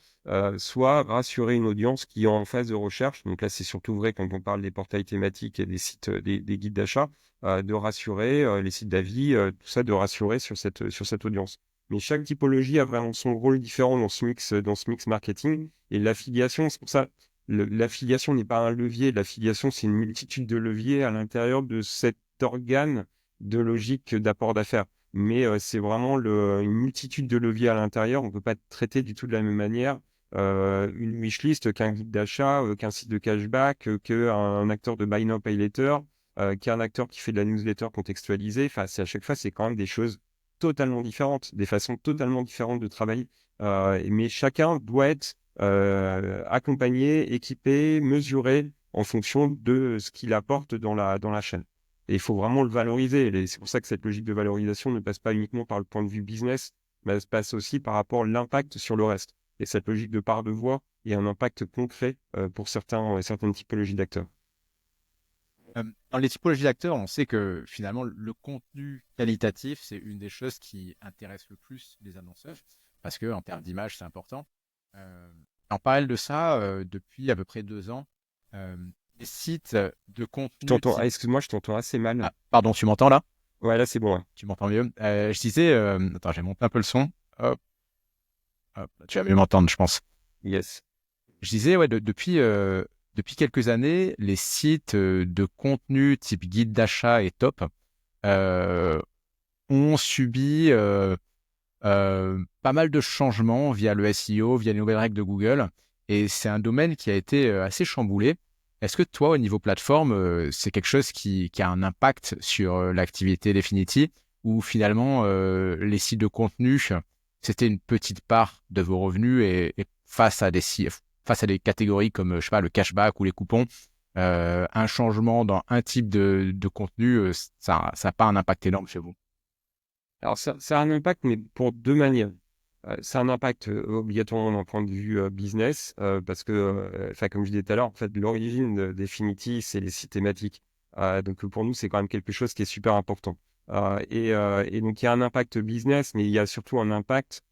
soit rassurer une audience qui est en phase de recherche. Donc là, c'est surtout vrai quand on parle des portails thématiques et des sites, des guides d'achat, de rassurer les sites d'avis, tout ça, de rassurer sur cette audience. Mais chaque typologie a vraiment son rôle différent dans ce mix marketing. Et l'affiliation, c'est pour ça. L'affiliation n'est pas un levier, l'affiliation, c'est une multitude de leviers à l'intérieur de cet organe de logique d'apport d'affaires. Mais c'est vraiment une multitude de leviers à l'intérieur. On ne peut pas traiter du tout de la même manière une wishlist qu'un guide d'achat, qu'un site de cashback, qu'un acteur de buy now, pay later, qu'un acteur qui fait de la newsletter contextualisée. Enfin, à chaque fois, c'est quand même des choses totalement différentes, des façons totalement différentes de travailler. Mais chacun doit être accompagné, équipé, mesuré en fonction de ce qu'il apporte dans la chaîne. Et il faut vraiment le valoriser. Et c'est pour ça que cette logique de valorisation ne passe pas uniquement par le point de vue business, mais elle se passe aussi par rapport à l'impact sur le reste. Et cette logique de part de voix a un impact concret pour certaines typologies d'acteurs. Dans les typologies d'acteurs, on sait que finalement, le contenu qualitatif, c'est une des choses qui intéresse le plus les annonceurs, parce que en termes d'image, c'est important. Euh, En parallèle de ça, depuis à peu près 2 ans, euh, les sites de contenu type... Excuse-moi, je t'entends assez mal. Ah, pardon, tu m'entends là? Ouais, là, c'est bon. Ouais. Tu m'entends mieux? Je disais, attends, j'ai monté un peu le son. Hop, hop, tu vas mieux m'entendre, je pense. Yes. Je disais, ouais, depuis quelques années, les sites de contenu type guide d'achat et top euh, ont subi pas mal de changements via le SEO, via les nouvelles règles de Google. Et c'est un domaine qui a été assez chamboulé. Est-ce que toi, au niveau plateforme, c'est quelque chose qui a un impact sur l'activité définitive ou finalement, les sites de contenu, c'était une petite part de vos revenus et face à des catégories comme, je sais pas, le cashback ou les coupons, un changement dans un type de contenu, ça n'a pas un impact énorme chez vous? Alors, ça a un impact, mais pour deux manières. Ça a un impact obligatoirement d'un point de vue business, parce que, comme je disais tout à l'heure, en fait, l'origine d'Affinity, c'est les sites thématiques. Donc, pour nous, c'est quand même quelque chose qui est super important. Et donc, il y a un impact business, mais il y a surtout un impact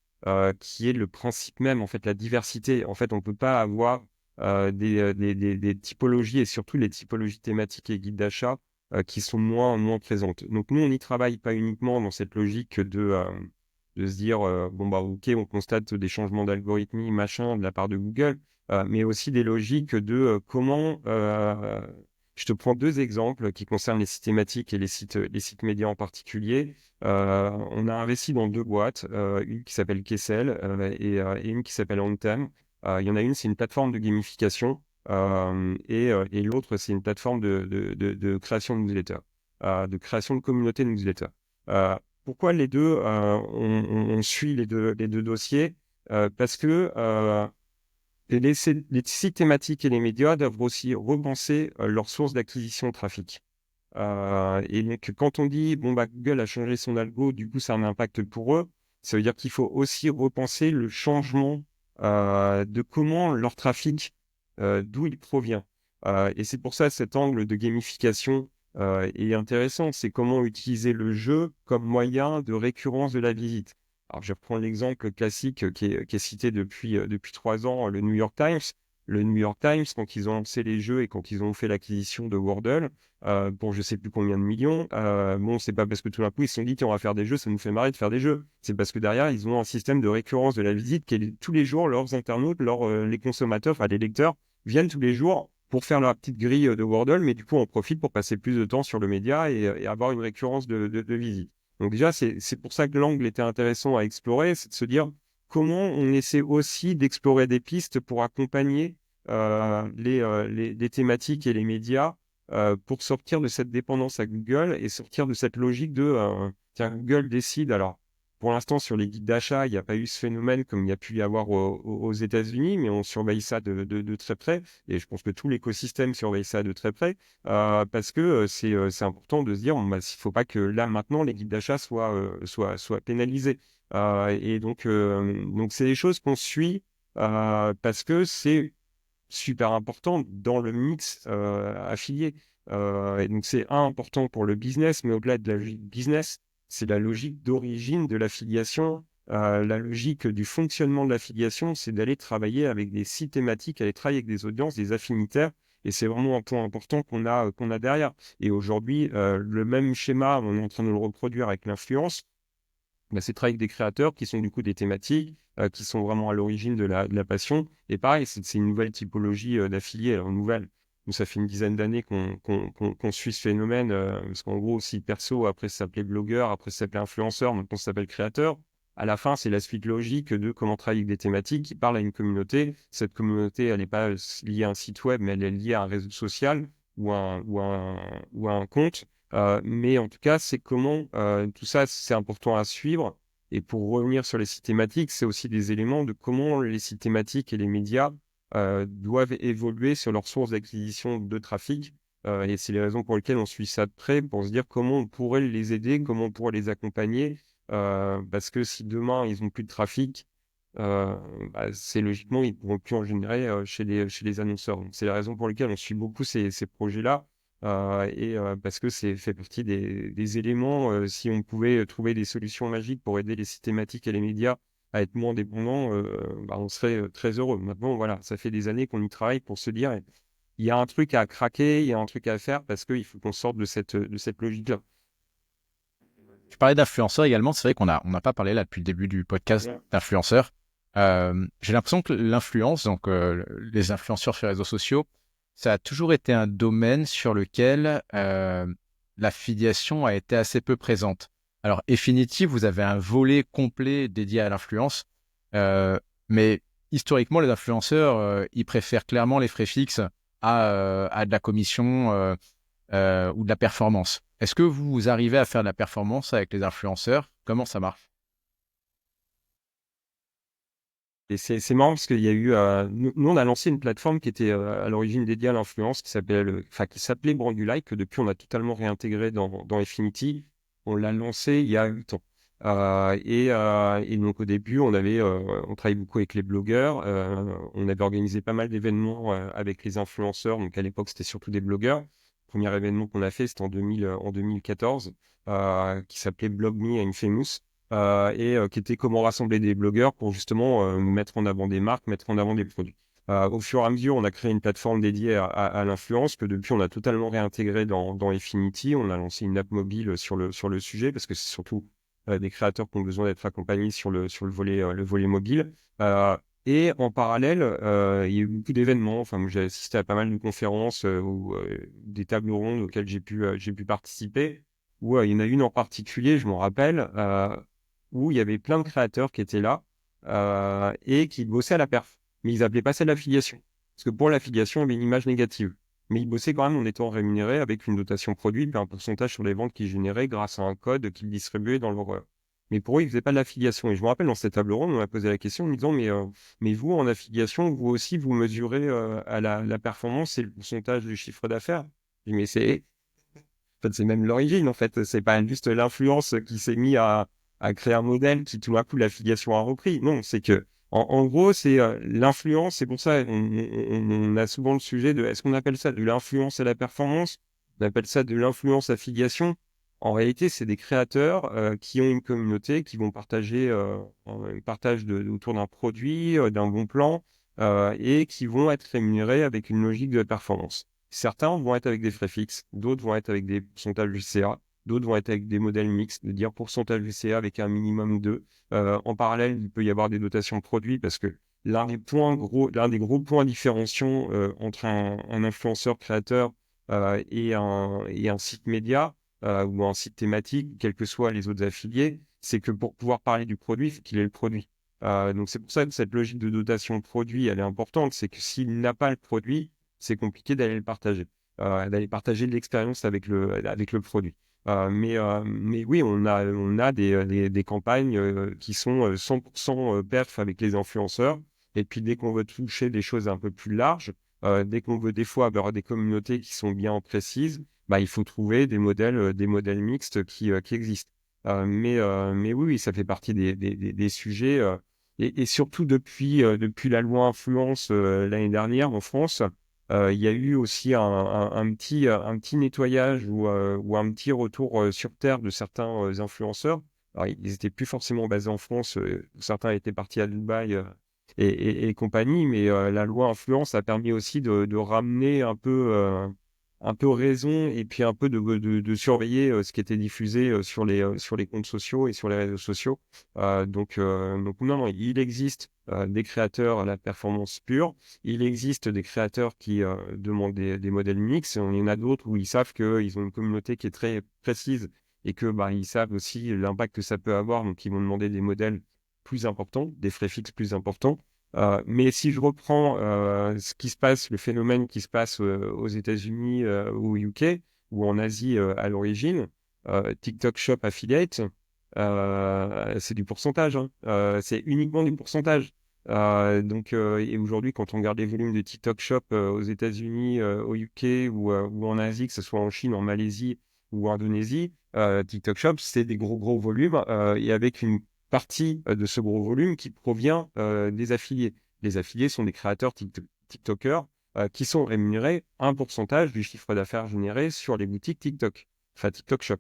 qui est le principe même, en fait, la diversité. En fait, on ne peut pas avoir des typologies, et surtout les typologies thématiques et guides d'achat, qui sont moins présentes. Donc, nous, on n'y travaille pas uniquement dans cette logique de se dire, bon, bah, ok, on constate des changements d'algorithmie, machin, de la part de Google, mais aussi des logiques de comment. Je te prends deux exemples qui concernent les sites thématiques et les sites médias en particulier. On a investi dans deux boîtes, une qui s'appelle Kessel et une qui s'appelle Anthem. Il y en a une, c'est une plateforme de gamification et l'autre, c'est une plateforme de création de newsletter, de création de communauté de newsletter. Euh, Pourquoi les deux, on suit les deux dossiers? Parce que les sites thématiques et les médias doivent aussi repenser leurs sources d'acquisition de trafic. Et donc, quand on dit, bon, bah, Google a changé son algo, du coup, ça a un impact pour eux, ça veut dire qu'il faut aussi repenser le changement de comment leur trafic, d'où il provient. Et c'est pour ça cet angle de gamification est intéressant. C'est comment utiliser le jeu comme moyen de récurrence de la visite. Alors, je reprends l'exemple classique qui est cité depuis 3 ans, le New York Times. Le New York Times, quand ils ont lancé les jeux et quand ils ont fait l'acquisition de Wordle, pour je sais plus combien de millions. Bon, c'est pas parce que tout d'un coup ils se sont dit qu'on va faire des jeux, ça nous fait marrer de faire des jeux. C'est parce que derrière ils ont un système de récurrence de la visite qui est tous les jours leurs internautes, les consommateurs, enfin les lecteurs viennent tous les jours pour faire leur petite grille de Wordle, mais du coup on profite pour passer plus de temps sur le média et avoir une récurrence de visite. Donc déjà c'est pour ça que l'angle était intéressant à explorer, c'est de se dire comment on essaie aussi d'explorer des pistes pour accompagner les thématiques et les médias pour sortir de cette dépendance à Google et sortir de cette logique de tiens, Google décide. Alors, pour l'instant, sur les guides d'achat, il n'y a pas eu ce phénomène comme il y a pu y avoir aux États-Unis, mais on surveille ça de très près. Et je pense que tout l'écosystème surveille ça de très près parce que c'est important de se dire bah, il ne faut pas que là, maintenant, les guides d'achat soient pénalisés. Donc, c'est des choses qu'on suit parce que c'est super important dans le mix affilié. Et donc, c'est important pour le business, mais au-delà de la logique business, c'est la logique d'origine de l'affiliation. La logique du fonctionnement de l'affiliation, c'est d'aller travailler avec des sites thématiques, aller travailler avec des audiences, des affinitaires. Et c'est vraiment un point important qu'on a derrière. Et aujourd'hui, le même schéma, on est en train de le reproduire avec l'influence. Bah, c'est travailler avec des créateurs qui sont du coup des thématiques, qui sont vraiment à l'origine de la passion. Et pareil, c'est une nouvelle typologie d'affiliés. Alors, nouvelle, nous, ça fait une dizaine d'années qu'on suit ce phénomène, parce qu'en gros, aussi perso, après, ça s'appelait blogueur, après, ça s'appelait influenceur, maintenant, ça s'appelle créateur. À la fin, c'est la suite logique de comment travailler avec des thématiques qui parlent à une communauté. Cette communauté, elle n'est pas liée à un site web, mais elle est liée à un réseau social ou à un compte. Mais en tout cas, c'est comment tout ça, c'est important à suivre. Et pour revenir sur les sites thématiques, c'est aussi des éléments de comment les sites thématiques et les médias doivent évoluer sur leurs sources d'acquisition de trafic. Et c'est les raisons pour lesquelles on suit ça de près, pour se dire comment on pourrait les aider, comment on pourrait les accompagner. Parce que si demain, ils n'ont plus de trafic, euh, c'est logiquement, ils ne pourront plus en générer chez les annonceurs. Donc, c'est la raison pour laquelle on suit beaucoup ces projets-là. Parce que c'est fait partie des éléments, si on pouvait trouver des solutions magiques pour aider les sites thématiques et les médias à être moins dépendants, on serait très heureux. Maintenant, voilà, ça fait des années qu'on y travaille pour se dire, il y a un truc à craquer, il y a un truc à faire parce qu'il faut qu'on sorte de cette logique-là. Tu parlais d'influenceurs également. C'est vrai qu'on n'a pas parlé là depuis le début du podcast Ouais. d'influenceurs. J'ai l'impression que l'influence, donc les influenceurs sur les réseaux sociaux, ça a toujours été un domaine sur lequel l'affiliation a été assez peu présente. Alors, Affinity, vous avez un volet complet dédié à l'influence, mais historiquement, les influenceurs, ils préfèrent clairement les frais fixes à de la commission ou de la performance. Est-ce que vous arrivez à faire de la performance avec les influenceurs? Comment ça marche? Et c'est marrant parce qu'il y a eu, nous, on a lancé une plateforme qui était à l'origine dédiée à l'influence, qui s'appelait Brandulike, que depuis on a totalement réintégré dans Affinity. On l'a lancé il y a 8 ans. Et donc au début, on travaillait beaucoup avec les blogueurs. On avait organisé pas mal d'événements avec les influenceurs. Donc à l'époque, c'était surtout des blogueurs. Le premier événement qu'on a fait, c'était en 2014, qui s'appelait Blog Me and Famous. Qui était comment rassembler des blogueurs pour justement mettre en avant des marques, mettre en avant des produits. Au fur et à mesure, on a créé une plateforme dédiée à l'influence que depuis, on a totalement réintégré dans Affinity. On a lancé une app mobile sur le sujet parce que c'est surtout des créateurs qui ont besoin d'être accompagnés sur le volet mobile. Et en parallèle, il y a eu beaucoup d'événements. Enfin, moi, j'ai assisté à pas mal de conférences ou des tables rondes auxquelles j'ai pu participer. Où il y en a une en particulier, je m'en rappelle, où il y avait plein de créateurs qui étaient là et qui bossaient à la perf. Mais ils appelaient pas ça de l'affiliation. Parce que pour l'affiliation, il y avait une image négative. Mais ils bossaient quand même en étant rémunérés avec une dotation produit puis un pourcentage sur les ventes qu'ils généraient grâce à un code qu'ils distribuaient dans leur. Mais pour eux, ils faisaient pas de l'affiliation. Et je me rappelle, dans cette table ronde, on m'a posé la question en me disant, mais vous, en affiliation, vous aussi, vous mesurez à la performance et le pourcentage du chiffre d'affaires. Je dis, mais c'est même l'origine, en fait. C'est pas juste l'influence qui s'est mis à créer un modèle qui, tout à coup, l'affiliation a repris. Non, c'est que, en gros, c'est l'influence. C'est pour ça on a souvent le sujet de est-ce qu'on appelle ça de l'influence à la performance? On appelle ça de l'influence affiliation. En réalité, c'est des créateurs qui ont une communauté, qui vont partager, partagent autour d'un produit, d'un bon plan, et qui vont être rémunérés avec une logique de performance. Certains vont être avec des frais fixes, d'autres vont être avec des pourcentages du CA, d'autres vont être avec des modèles mixtes, de dire pourcentage du CA avec un minimum de. En parallèle, il peut y avoir des dotations produits parce que l'un des gros points différenciants entre un influenceur créateur et un site média ou un site thématique, quels que soient les autres affiliés, c'est que pour pouvoir parler du produit, il faut qu'il ait le produit. Donc c'est pour ça que cette logique de dotation produit, elle est importante. C'est que s'il n'a pas le produit, c'est compliqué d'aller partager de l'expérience avec le produit. Mais oui, on a des campagnes qui sont 100% perf avec les influenceurs. Et puis, dès qu'on veut toucher des choses un peu plus larges, dès qu'on veut des fois avoir des communautés qui sont bien précises, il faut trouver des modèles mixtes qui existent. Mais oui, oui, ça fait partie des sujets. Et surtout depuis la loi influence l'année dernière en France, Il y a eu aussi un petit nettoyage ou un petit retour sur terre de certains influenceurs. Alors, ils étaient plus forcément basés en France, certains étaient partis à Dubaï et compagnie, mais la loi influence a permis aussi de ramener un peu raison et puis un peu de surveiller ce qui était diffusé sur les comptes sociaux et sur les réseaux sociaux. Donc non, non, il existe des créateurs à la performance pure. Il existe des créateurs qui demandent des modèles mixtes. Il y en a d'autres où ils savent qu'ils ont une communauté qui est très précise et que bah, ils savent aussi l'impact que ça peut avoir. Donc, ils vont demander des modèles plus importants, des frais fixes plus importants. Mais si je reprends ce qui se passe, le phénomène qui se passe aux États-Unis ou au UK ou en Asie à l'origine, TikTok Shop Affiliate, c'est du pourcentage, hein. C'est uniquement du pourcentage. Et aujourd'hui, quand on regarde les volumes de TikTok Shop aux États-Unis, au UK ou en Asie, que ce soit en Chine, en Malaisie ou en Indonésie, TikTok Shop, c'est des gros volumes et avec une partie de ce gros volume qui provient des affiliés. Les affiliés sont des créateurs TikTokers qui sont rémunérés un pourcentage du chiffre d'affaires généré sur les boutiques TikTok, enfin TikTok Shop.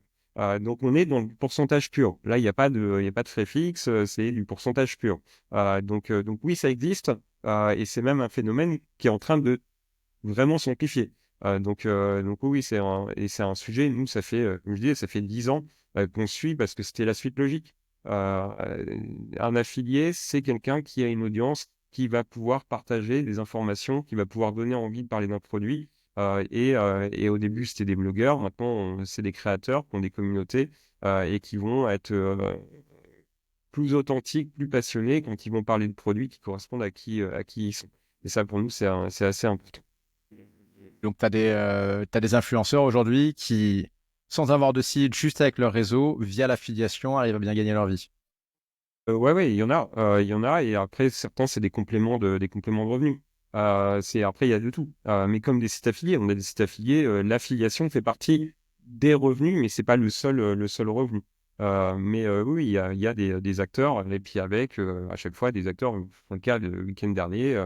Donc on est dans le pourcentage pur. Là, il y a pas de frais fixes, c'est du pourcentage pur. Donc oui, ça existe et c'est même un phénomène qui est en train de vraiment s'amplifier. Donc oui, c'est un sujet, nous, ça fait, comme je disais, ça fait 10 ans qu'on suit parce que c'était la suite logique. Un affilié, c'est quelqu'un qui a une audience qui va pouvoir partager des informations, qui va pouvoir donner envie de parler d'un produit. Et au début, c'était des blogueurs, maintenant, c'est des créateurs qui ont des communautés et qui vont être plus authentiques, plus passionnés quand ils vont parler de produits qui correspondent à qui ils sont. Et ça, pour nous, c'est assez important. Donc, t'as des influenceurs aujourd'hui qui, sans avoir de site, juste avec leur réseau, via l'affiliation, arrivent à bien gagner leur vie. Ouais, il y en a, et après, certains, c'est des compléments de revenus. Après, il y a de tout. Mais comme des sites affiliés, on a des sites affiliés, l'affiliation fait partie des revenus, mais c'est pas le seul revenu. Oui, il y a des acteurs, et puis avec, à chaque fois, des acteurs, dans le cas le week-end dernier,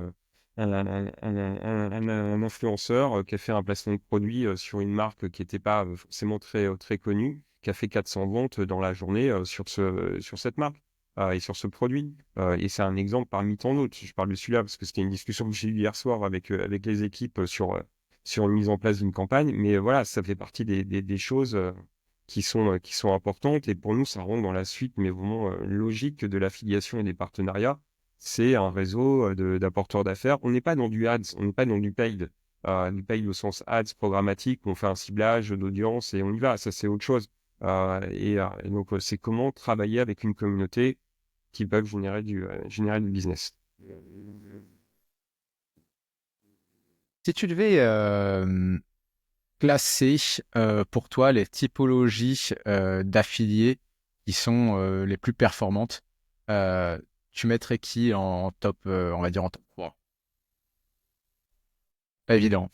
un influenceur qui a fait un placement de produit sur une marque qui n'était pas forcément très connue, qui a fait 400 ventes dans la journée sur cette marque et sur ce produit. Et c'est un exemple parmi tant d'autres. Je parle de celui-là parce que c'était une discussion que j'ai eue hier soir avec les équipes sur une mise en place d'une campagne. Mais voilà, ça fait partie des choses qui sont importantes. Et pour nous, ça rentre dans la suite, mais vraiment logique de l'affiliation et des partenariats. C'est un réseau d'apporteurs d'affaires. On n'est pas dans du ads, on n'est pas dans du paid au sens ads programmatique, on fait un ciblage d'audience et on y va. Ça, c'est autre chose. Et donc, c'est comment travailler avec une communauté qui peuvent générer du business. Si tu devais classer pour toi les typologies d'affiliés qui sont les plus performantes, euh, tu mettrais qui en top, on va dire en top 3? Pas évident.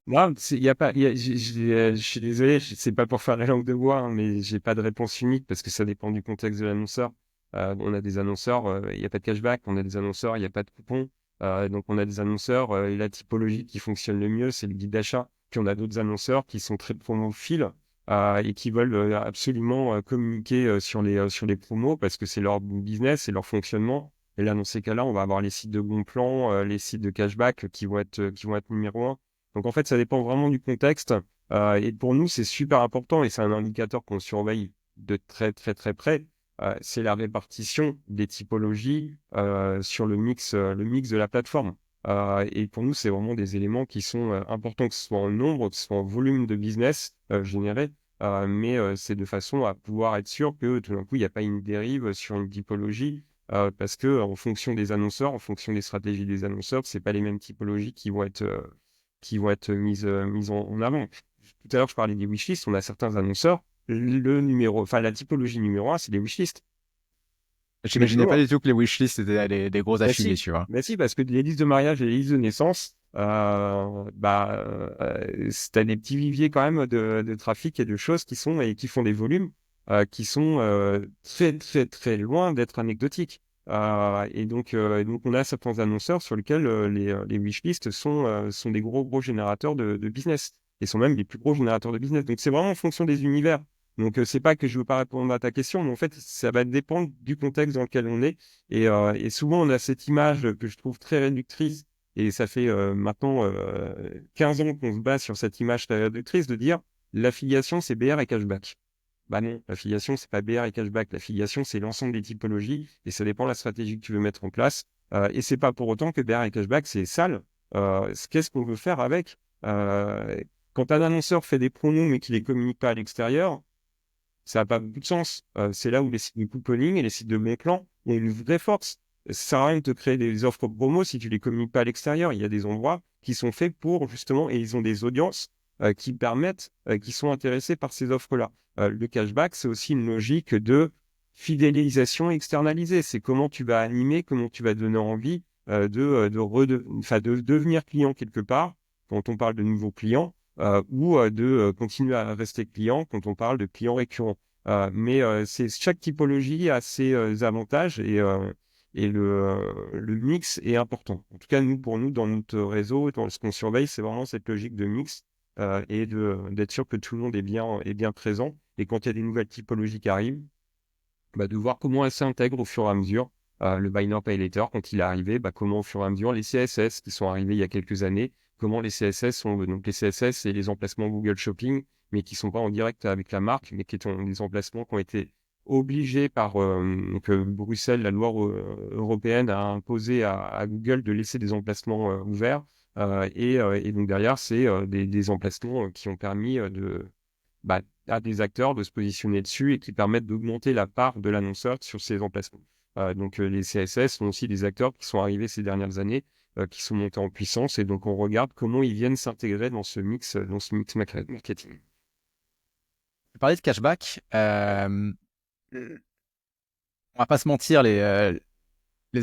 Non, il y a pas, je suis désolé, c'est pas pour faire la langue de bois, hein, mais j'ai pas de réponse unique parce que ça dépend du contexte de l'annonceur. On a des annonceurs, il n'y a pas de cashback, on a des annonceurs, il n'y a pas de coupon. Donc on a des annonceurs, et la typologie qui fonctionne le mieux, c'est le guide d'achat. Puis on a d'autres annonceurs qui sont très promophiles et qui veulent absolument communiquer sur les promos parce que c'est leur business, c'est leur fonctionnement. Et là, dans ces cas-là, on va avoir les sites de bons plans, les sites de cashback qui vont être numéro un. Donc en fait, ça dépend vraiment du contexte. Et pour nous, c'est super important et c'est un indicateur qu'on surveille de très près. C'est la répartition des typologies sur le mix de la plateforme. Et pour nous, c'est vraiment des éléments qui sont importants, que ce soit en nombre, que ce soit en volume de business généré. Mais c'est de façon à pouvoir être sûr que tout d'un coup, il n'y a pas une dérive sur une typologie. Parce que en fonction des annonceurs, en fonction des stratégies des annonceurs, c'est pas les mêmes typologies qui vont être mises en avant. Tout à l'heure, je parlais des wishlists. On a certains annonceurs. La typologie numéro un, c'est des wishlists. Mais J'imaginais pas toujours. du tout que les wishlists étaient des gros Bah affiliés, si, tu vois. bah si, parce que les listes de mariage et les listes de naissance, t'as des petits viviers quand même de trafic et de choses qui sont et qui font des volumes qui sont très loin d'être anecdotiques. Et donc, on a certains annonceurs sur lesquels les wishlists sont des gros générateurs de business et sont même les plus gros générateurs de business. Donc, c'est vraiment en fonction des univers. Donc, c'est pas que je veux pas répondre à ta question, mais en fait, ça va dépendre du contexte dans lequel on est. Et souvent, on a cette image que je trouve très réductrice, et ça fait maintenant 15 ans qu'on se base sur cette image très réductrice de dire l'affiliation, c'est BR et cashback. Bah non, l'affiliation, c'est pas BR et cashback. L'affiliation, c'est l'ensemble des typologies et ça dépend de la stratégie que tu veux mettre en place. Et c'est pas pour autant que BR et cashback, c'est sale. Qu'est-ce qu'on veut faire avec? Euh, Quand un annonceur fait des promos mais qu'il les communique pas à l'extérieur, ça n'a pas beaucoup de sens. C'est là où les sites de couponing et les sites de bons plans ont une vraie force. Ça sert à rien de te créer des offres promo si tu les communiques pas à l'extérieur. Il y a des endroits qui sont faits pour justement, et ils ont des audiences qui permettent, qui sont intéressés par ces offres-là. Le cashback, c'est aussi une logique de fidélisation externalisée. C'est comment tu vas animer, comment tu vas donner envie de devenir client quelque part quand on parle de nouveaux clients ou de continuer à rester client quand on parle de clients récurrents. Mais chaque typologie a ses avantages et le mix est important. En tout cas, pour nous, dans notre réseau, dans ce qu'on surveille, c'est vraiment cette logique de mix d'être sûr que tout le monde est bien présent. Et quand il y a des nouvelles typologies qui arrivent, de voir comment elles s'intègrent au fur et à mesure. Le Buy Now Pay Later, quand il est arrivé, comment au fur et à mesure, les CSS qui sont arrivés il y a quelques années, comment les CSS sont. Donc les CSS, c'est les emplacements Google Shopping, mais qui ne sont pas en direct avec la marque, mais qui sont des emplacements qui ont été obligés par Bruxelles, la loi européenne a imposé à Google de laisser des emplacements ouverts. Et donc derrière, c'est des emplacements qui ont permis à des acteurs de se positionner dessus et qui permettent d'augmenter la part de l'annonceur sur ces emplacements. Donc les CSS sont aussi des acteurs qui sont arrivés ces dernières années, qui sont montés en puissance, et donc on regarde comment ils viennent s'intégrer dans ce mix marketing. Tu parlais de cashback. On va pas se mentir, les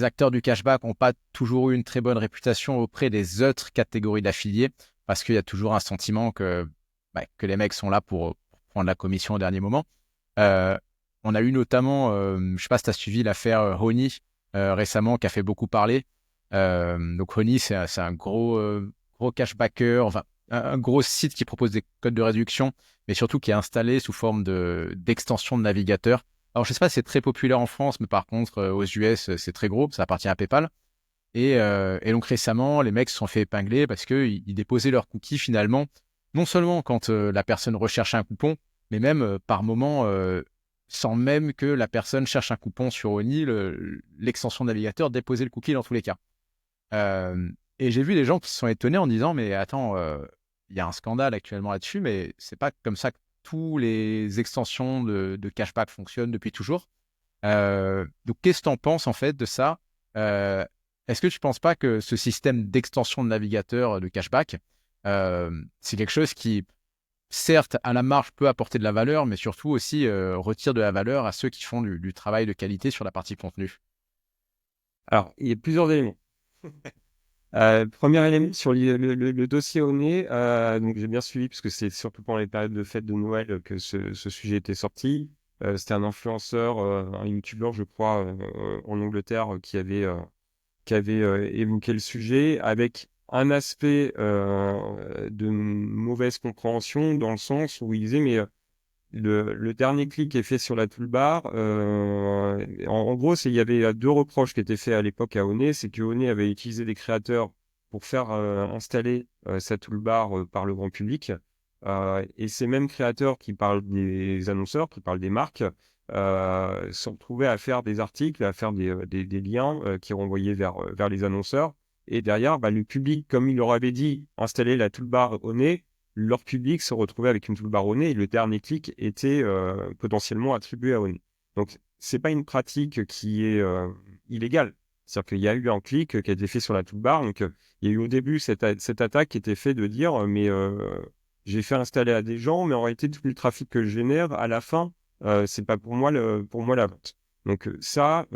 acteurs du cashback n'ont pas toujours eu une très bonne réputation auprès des autres catégories d'affiliés parce qu'il y a toujours un sentiment que les mecs sont là pour prendre la commission au dernier moment. Euh, on a eu notamment, je sais pas si tu as suivi l'affaire Honey récemment qui a fait beaucoup parler. Donc Honey, c'est un gros cashbacker, enfin un gros site qui propose des codes de réduction, mais surtout qui est installé sous forme d'extension de navigateur. Alors, je sais pas si c'est très populaire en France, mais par contre, aux US, c'est très gros, ça appartient à PayPal. Et donc récemment, les mecs se sont fait épingler parce qu'ils déposaient leurs cookies finalement, non seulement quand la personne recherche un coupon, mais même par moment, sans même que la personne cherche un coupon sur Oni, l'extension de navigateur déposait le cookie dans tous les cas. Et j'ai vu des gens qui se sont étonnés en disant, mais attends, il y a un scandale actuellement là-dessus, mais c'est pas comme ça que tous les extensions de cashback fonctionnent depuis toujours. Donc, qu'est-ce que tu en penses en fait de ça? Euh, Est-ce que tu ne penses pas que ce système d'extension de navigateur de cashback, c'est quelque chose qui, certes, à la marge peut apporter de la valeur, mais surtout aussi retire de la valeur à ceux qui font du travail de qualité sur la partie contenu? Alors, il y a plusieurs éléments. Premier élément sur le dossier au nez, donc j'ai bien suivi puisque c'est surtout pendant les périodes de fête de Noël que ce sujet était sorti. C'était un influenceur, un youtubeur, je crois, en Angleterre, qui avait évoqué le sujet avec un aspect de mauvaise compréhension dans le sens où il disait mais le dernier clic est fait sur la toolbar. En gros, il y avait deux reproches qui étaient faits à l'époque à Oné. C'est que Oné avait utilisé des créateurs pour faire installer sa toolbar par le grand public. Et ces mêmes créateurs qui parlent des annonceurs, qui parlent des marques, se retrouvaient à faire des articles, à faire des liens qui renvoyaient vers les annonceurs. Et derrière, le public, comme il leur avait dit, installer la toolbar Oné, leur public se retrouvait avec une toolbar au nez et le dernier clic était potentiellement attribué à Oni. Donc, c'est pas une pratique qui est illégale. C'est-à-dire qu'il y a eu un clic qui a été fait sur la toolbar. Donc, il y a eu au début cette attaque qui était faite de dire mais j'ai fait installer à des gens, mais en réalité, tout le trafic que je génère, à la fin, c'est pas pour moi la vente. Donc ça,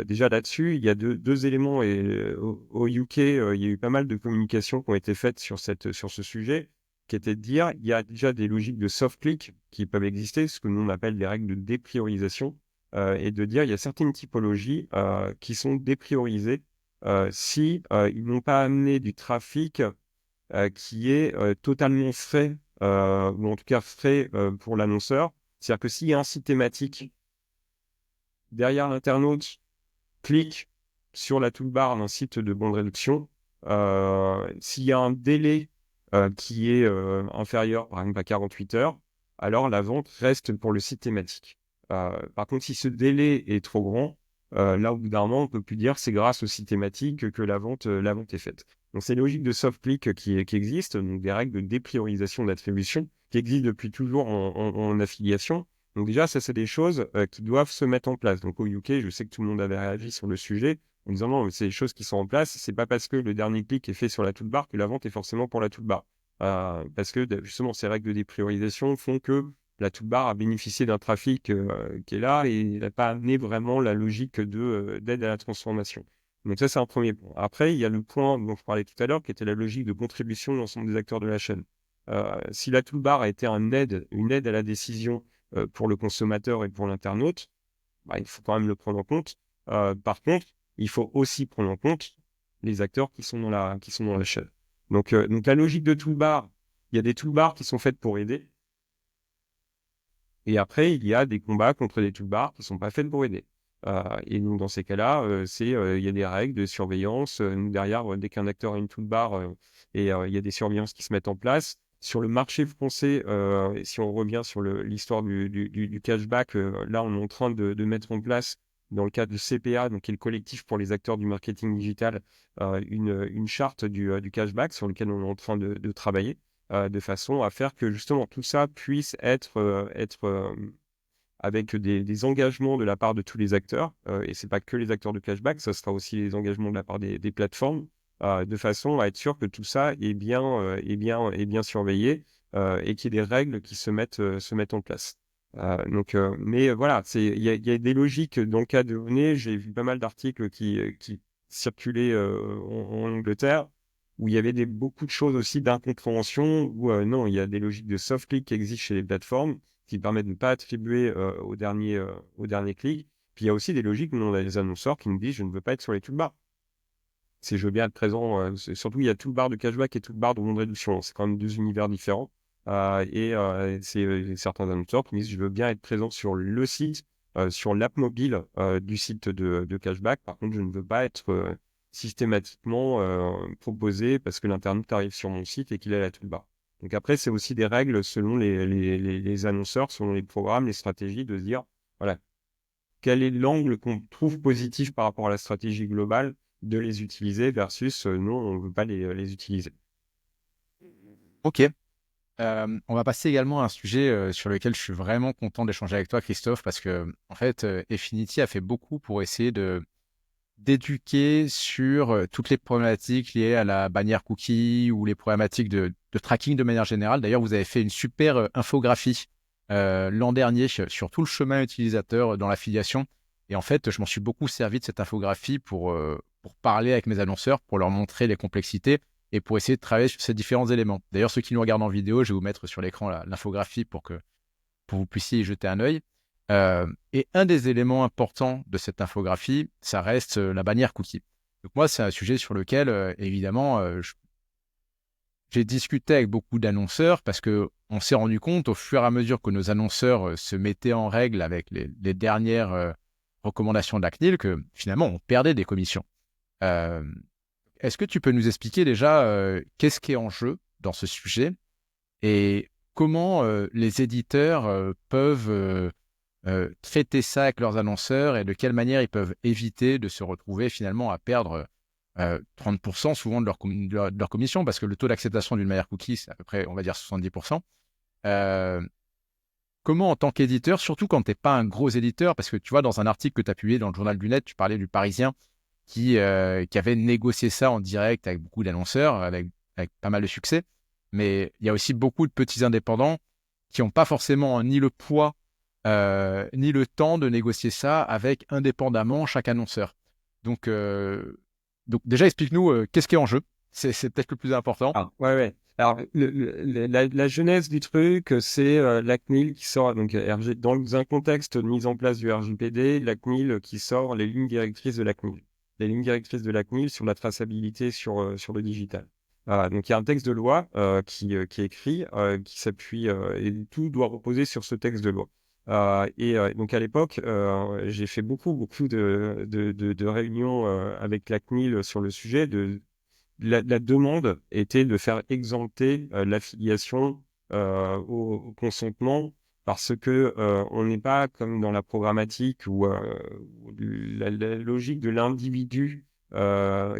déjà là-dessus, il y a deux éléments. Et au UK, il y a eu pas mal de communications qui ont été faites sur ce sujet, qui était de dire il y a déjà des logiques de soft click qui peuvent exister, ce que nous on appelle des règles de dépriorisation. et de dire il y a certaines typologies qui sont dépriorisées si ils n'ont pas amené du trafic qui est totalement frais, ou en tout cas frais pour l'annonceur. C'est-à-dire que s'il y a un site thématique, derrière l'internaute clique sur la toolbar d'un site de bande réduction, s'il y a un délai qui est inférieur, par exemple, à 48 heures, alors la vente reste pour le site thématique. Par contre, si ce délai est trop grand, là, au bout d'un moment, on ne peut plus dire c'est grâce au site thématique que la vente est faite. Donc, c'est une logique de soft click qui existe, donc des règles de dépriorisation d'attribution qui existent depuis toujours en affiliation. Donc déjà, ça, c'est des choses qui doivent se mettre en place. Donc au UK, je sais que tout le monde avait réagi sur le sujet en disant non, mais c'est des choses qui sont en place. C'est pas parce que le dernier clic est fait sur la toolbar que la vente est forcément pour la toolbar. Parce que justement, ces règles de dépriorisation font que la toolbar a bénéficié d'un trafic qui est là et n'a pas amené vraiment la logique d'aide à la transformation. Donc ça, c'est un premier point. Après, il y a le point dont je parlais tout à l'heure, qui était la logique de contribution de l'ensemble des acteurs de la chaîne. Si la toolbar a été une aide à la décision pour le consommateur et pour l'internaute, bah, il faut quand même le prendre en compte. Par contre, il faut aussi prendre en compte les acteurs qui sont dans la chaîne. Donc la logique de toolbar, il y a des toolbars qui sont faites pour aider. Et après, il y a des combats contre des toolbars qui ne sont pas faites pour aider. Et donc, dans ces cas-là, il y a des règles de surveillance. Nous, derrière, dès qu'un acteur a une toolbar, il y a des surveillances qui se mettent en place. Sur le marché français, si on revient sur l'histoire du cashback, là, on est en train de mettre en place, dans le cadre de CPA, donc qui est le collectif pour les acteurs du marketing digital, une charte du cashback sur lequel on est en train de travailler, de façon à faire que justement tout ça puisse être avec des engagements de la part de tous les acteurs, et c'est pas que les acteurs de cashback, ça sera aussi les engagements de la part des plateformes, de façon à être sûr que tout ça est bien surveillé, et qu'il y ait des règles qui se mettent en place. Mais voilà, il y a des logiques dans le cas de données. J'ai vu pas mal d'articles qui circulaient en Angleterre, où il y avait beaucoup de choses aussi d'incompréhension, où non, il y a des logiques de soft click qui existent chez les plateformes, qui permettent de ne pas attribuer au dernier clic. Puis il y a aussi des logiques, nous on a des annonceurs qui nous disent je ne veux pas être sur les toolbars. Si je veux bien être présent, surtout il y a toolbar de cashback et toolbar de monde réduction. C'est quand même deux univers différents. C'est certains annonceurs qui disent je veux bien être présent sur le site, sur l'app mobile du site de cashback. Par contre, je ne veux pas être systématiquement proposé parce que l'internaute arrive sur mon site et qu'il a la toolbar. Donc après, c'est aussi des règles selon les annonceurs, selon les programmes, les stratégies, de se dire, voilà, quel est l'angle qu'on trouve positif par rapport à la stratégie globale de les utiliser versus non, on ne veut pas les utiliser. Ok. On va passer également à un sujet sur lequel je suis vraiment content d'échanger avec toi, Christophe, parce que en fait, Affinity a fait beaucoup pour essayer d'éduquer sur toutes les problématiques liées à la bannière cookie ou les problématiques de tracking de manière générale. D'ailleurs, vous avez fait une super infographie l'an dernier sur tout le chemin utilisateur dans l'affiliation. Et en fait, je m'en suis beaucoup servi de cette infographie pour parler avec mes annonceurs, pour leur montrer les complexités et pour essayer de travailler sur ces différents éléments. D'ailleurs, ceux qui nous regardent en vidéo, je vais vous mettre sur l'écran l'infographie pour que vous puissiez y jeter un œil. Et un des éléments importants de cette infographie, ça reste la bannière cookie. Donc moi, c'est un sujet sur lequel, évidemment, j'ai discuté avec beaucoup d'annonceurs parce qu'on s'est rendu compte au fur et à mesure que nos annonceurs se mettaient en règle avec les dernières recommandations de la CNIL que finalement, on perdait des commissions. Est-ce que tu peux nous expliquer déjà qu'est-ce qui est en jeu dans ce sujet et comment les éditeurs peuvent traiter ça avec leurs annonceurs et de quelle manière ils peuvent éviter de se retrouver finalement à perdre 30% souvent de leur commission, parce que le taux d'acceptation d'une bannière cookie, c'est à peu près, on va dire, 70%. Comment, en tant qu'éditeur, surtout quand tu n'es pas un gros éditeur, parce que tu vois, dans un article que tu as publié dans le journal du Net, tu parlais du Parisien qui avait négocié ça en direct avec beaucoup d'annonceurs, avec pas mal de succès. Mais il y a aussi beaucoup de petits indépendants qui n'ont pas forcément ni le poids ni le temps de négocier ça avec indépendamment chaque annonceur. Donc déjà, explique-nous qu'est-ce qui est en jeu. C'est peut-être le plus important. Ah, ouais. Alors, la genèse du truc, c'est la CNIL qui sort, donc dans un contexte de mise en place du RGPD, la CNIL qui sort les lignes directrices de la CNIL. Les lignes directrices de la CNIL sur la traçabilité sur le digital. Donc, il y a un texte de loi qui est écrit, qui s'appuie, et tout doit reposer sur ce texte de loi. Donc, à l'époque, j'ai fait beaucoup de réunions avec la CNIL sur le sujet, la demande était de faire exempter l'affiliation au consentement parce que on n'est pas comme dans la programmatique où la logique de l'individu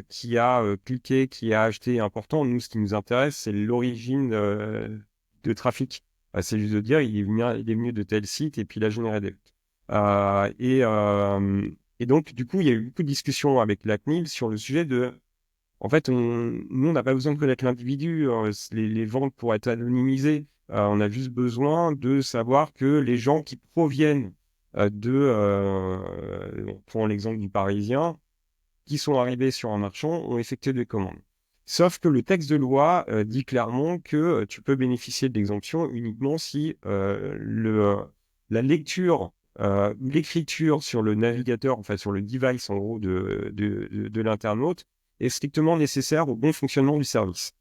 qui a cliqué, qui a acheté est important. Nous, ce qui nous intéresse, c'est l'origine de trafic. C'est juste de dire, il est venu de tel site et puis il a généré des... Euh, et, euh, et donc, du coup, il y a eu beaucoup de discussions avec la CNIL sur le sujet de en fait, nous, on n'a pas besoin de connaître l'individu. Les ventes pourraient être anonymisées. On a juste besoin de savoir que les gens qui proviennent on prend l'exemple du Parisien, qui sont arrivés sur un marchand, ont effectué des commandes. Sauf que le texte de loi dit clairement que tu peux bénéficier de l'exemption uniquement si la lecture, l'écriture sur le navigateur, enfin sur le device en gros de l'internaute, est strictement nécessaire au bon fonctionnement du service.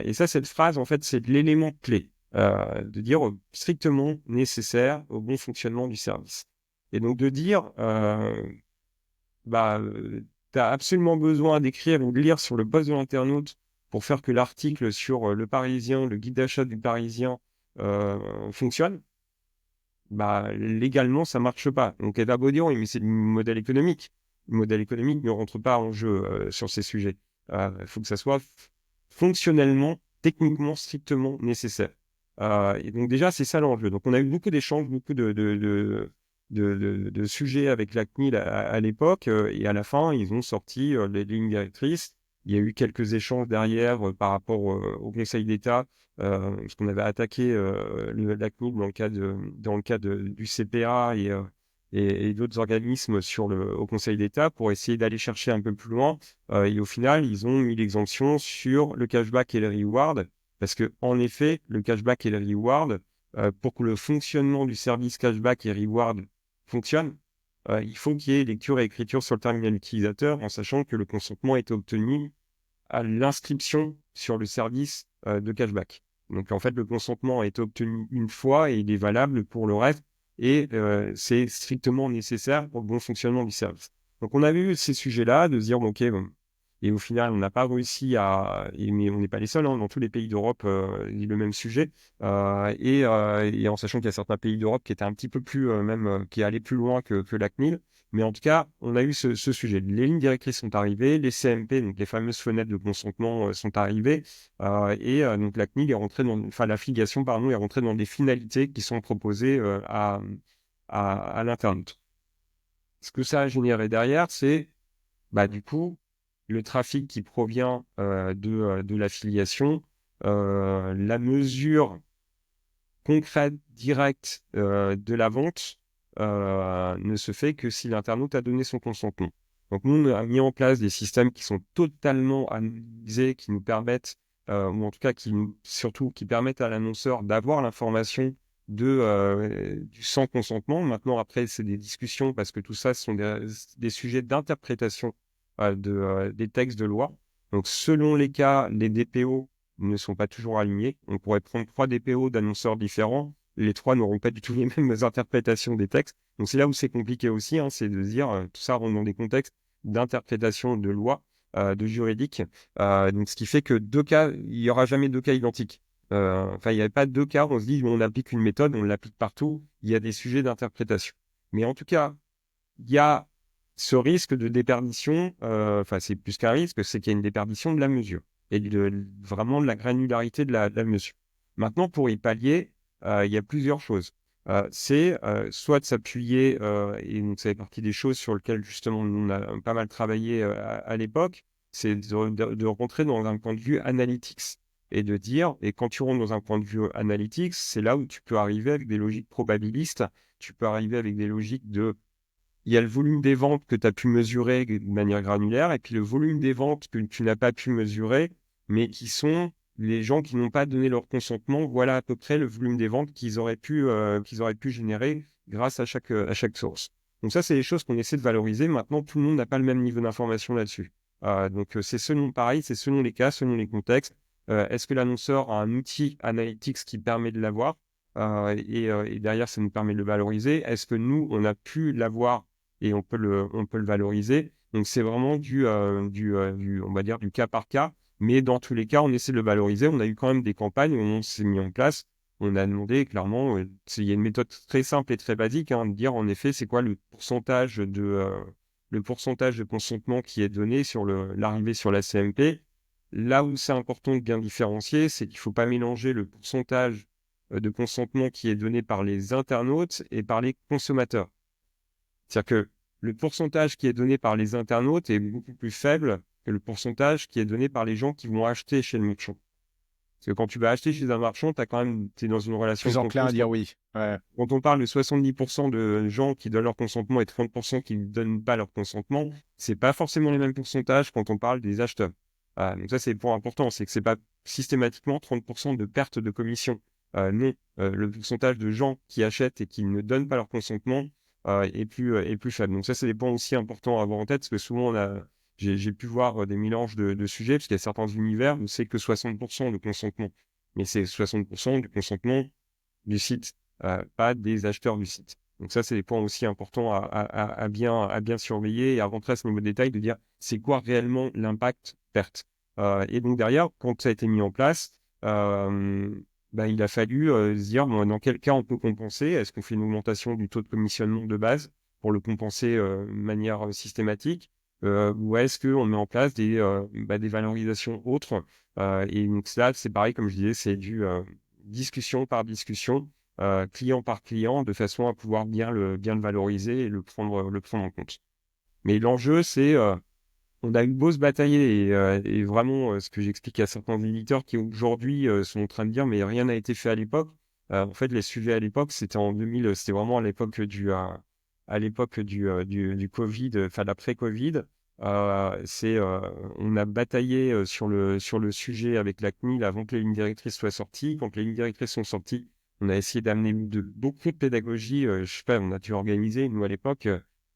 Et ça, cette phrase, en fait, c'est l'élément clé de dire strictement nécessaire au bon fonctionnement du service. Et donc de dire, tu as absolument besoin d'écrire ou de lire sur le poste de l'internaute pour faire que l'article sur le Parisien, le guide d'achat du Parisien fonctionne. Légalement, ça marche pas. Donc, elle va beau dire, oui, mais c'est le modèle économique. Le modèle économique ne rentre pas en jeu sur ces sujets. Il faut que ça soit fonctionnellement, techniquement, strictement nécessaire. Et donc, déjà, c'est ça l'enjeu. Donc, on a eu beaucoup d'échanges, beaucoup de sujets avec la CNIL à l'époque. Et à la fin, ils ont sorti les lignes directrices. Il y a eu quelques échanges derrière par rapport au Conseil d'État parce qu'on avait attaqué la CNIL dans le cas du CPA et d'autres organismes au Conseil d'État pour essayer d'aller chercher un peu plus loin. Et au final, ils ont mis l'exemption sur le cashback et le reward, parce que en effet, le cashback et le reward, pour que le fonctionnement du service cashback et reward fonctionne, il faut qu'il y ait lecture et écriture sur le terminal utilisateur, en sachant que le consentement est obtenu à l'inscription sur le service de cashback. Donc en fait, le consentement est obtenu une fois et il est valable pour le reste et c'est strictement nécessaire pour le bon fonctionnement du service. Donc on avait eu ces sujets-là de se dire, bon, ok, bon. Et au final, on n'a pas réussi mais on n'est pas les seuls, hein, dans tous les pays d'Europe, il y a le même sujet. Et en sachant qu'il y a certains pays d'Europe qui étaient un petit peu plus, qui allaient plus loin que la CNIL. Mais en tout cas, on a eu ce sujet. Les lignes directrices sont arrivées, les CMP, donc les fameuses fenêtres de consentement, sont arrivées, donc la CNIL est rentrée enfin la filiation, pardon, est rentrée dans des finalités qui sont proposées à l'internaute. Ce que ça a généré derrière, c'est du coup le trafic qui provient de l'affiliation, la mesure concrète, directe de la vente ne se fait que si l'internaute a donné son consentement. Donc nous, on a mis en place des systèmes qui sont totalement analysés, qui nous permettent, ou en tout cas surtout qui permettent à l'annonceur d'avoir l'information du sans consentement. Maintenant, après, c'est des discussions parce que tout ça, ce sont des sujets d'interprétation des textes de loi. Donc selon les cas, les DPO ne sont pas toujours alignés. On pourrait prendre 3 DPO d'annonceurs différents. Les 3 n'auront pas du tout les mêmes interprétations des textes. Donc c'est là où c'est compliqué aussi, hein, c'est de dire tout ça rentre dans des contextes d'interprétation de loi, de juridique. Donc ce qui fait que il n'y aura jamais 2 cas identiques. Enfin, il n'y a pas 2 cas où on se dit on applique une méthode, on l'applique partout. Il y a des sujets d'interprétation. Mais en tout cas, il y a ce risque de déperdition, enfin c'est plus qu'un risque, c'est qu'il y a une déperdition de la mesure et vraiment de la granularité de la mesure. Maintenant, pour y pallier, il y a plusieurs choses. C'est soit de s'appuyer, et donc ça fait partie des choses sur lesquelles justement on a pas mal travaillé à l'époque, c'est de rentrer dans un point de vue analytics et de dire, et quand tu rentres dans un point de vue analytics, c'est là où tu peux arriver avec des logiques probabilistes, tu peux arriver avec des logiques il y a le volume des ventes que tu as pu mesurer de manière granulaire et puis le volume des ventes que tu n'as pas pu mesurer, mais qui sont les gens qui n'ont pas donné leur consentement, voilà à peu près le volume des ventes qu'ils auraient pu générer grâce à chaque source. Donc ça, c'est des choses qu'on essaie de valoriser. Maintenant, tout le monde n'a pas le même niveau d'information là-dessus. Donc c'est c'est selon les cas, selon les contextes. Est-ce que l'annonceur a un outil analytics qui permet de l'avoir et derrière, ça nous permet de le valoriser. Est-ce que nous, on a pu l'avoir et on peut le valoriser? Donc c'est vraiment on va dire, du cas par cas. Mais dans tous les cas, on essaie de le valoriser. On a eu quand même des campagnes où on s'est mis en place. On a demandé clairement, il y a une méthode très simple et très basique, de dire en effet, c'est quoi le pourcentage de consentement qui est donné sur l'arrivée sur la CMP. Là où c'est important de bien différencier, c'est qu'il ne faut pas mélanger le pourcentage de consentement qui est donné par les internautes et par les consommateurs. C'est-à-dire que le pourcentage qui est donné par les internautes est beaucoup plus faible que le pourcentage qui est donné par les gens qui vont acheter chez le marchand. Parce que quand tu vas acheter chez un marchand, tu es dans une relation Plus de enclin à confiance. dire oui. Ouais. Quand on parle de 70% de gens qui donnent leur consentement et 30% qui ne donnent pas leur consentement, c'est pas forcément les mêmes pourcentages quand on parle des acheteurs. Donc ça, c'est le point important, c'est que c'est pas systématiquement 30% de perte de commission. Non, le pourcentage de gens qui achètent et qui ne donnent pas leur consentement est plus faible. Donc ça, c'est des points aussi importants à avoir en tête, parce que souvent, j'ai pu voir des mélanges de sujets, parce qu'il y a certains univers où c'est que 60% de consentement. Mais c'est 60% du consentement du site, pas des acheteurs du site. Donc ça, c'est des points aussi importants à bien surveiller et à rentrer à ce niveau de détail, de dire c'est quoi réellement l'impact perte. Et donc derrière, quand ça a été mis en place, il a fallu se dire bon, dans quel cas on peut compenser. Est-ce qu'on fait une augmentation du taux de commissionnement de base pour le compenser de manière systématique ou est-ce qu'on met en place des valorisations autres et donc là, c'est pareil, comme je disais, c'est du discussion par discussion, client par client, de façon à pouvoir bien le valoriser et le prendre en compte. Mais l'enjeu, c'est, on a eu beau se batailler et vraiment, ce que j'explique à certains éditeurs qui aujourd'hui sont en train de dire, mais rien n'a été fait à l'époque. En fait, les sujets à l'époque, c'était en 2000, c'était vraiment à l'époque du Covid, enfin l'après-Covid. On a bataillé sur le sujet avec la CNIL avant que les lignes directrices soient sorties. Quand les lignes directrices sont sorties, on a essayé d'amener beaucoup de pédagogie. Je sais pas, on a dû organiser, nous à l'époque,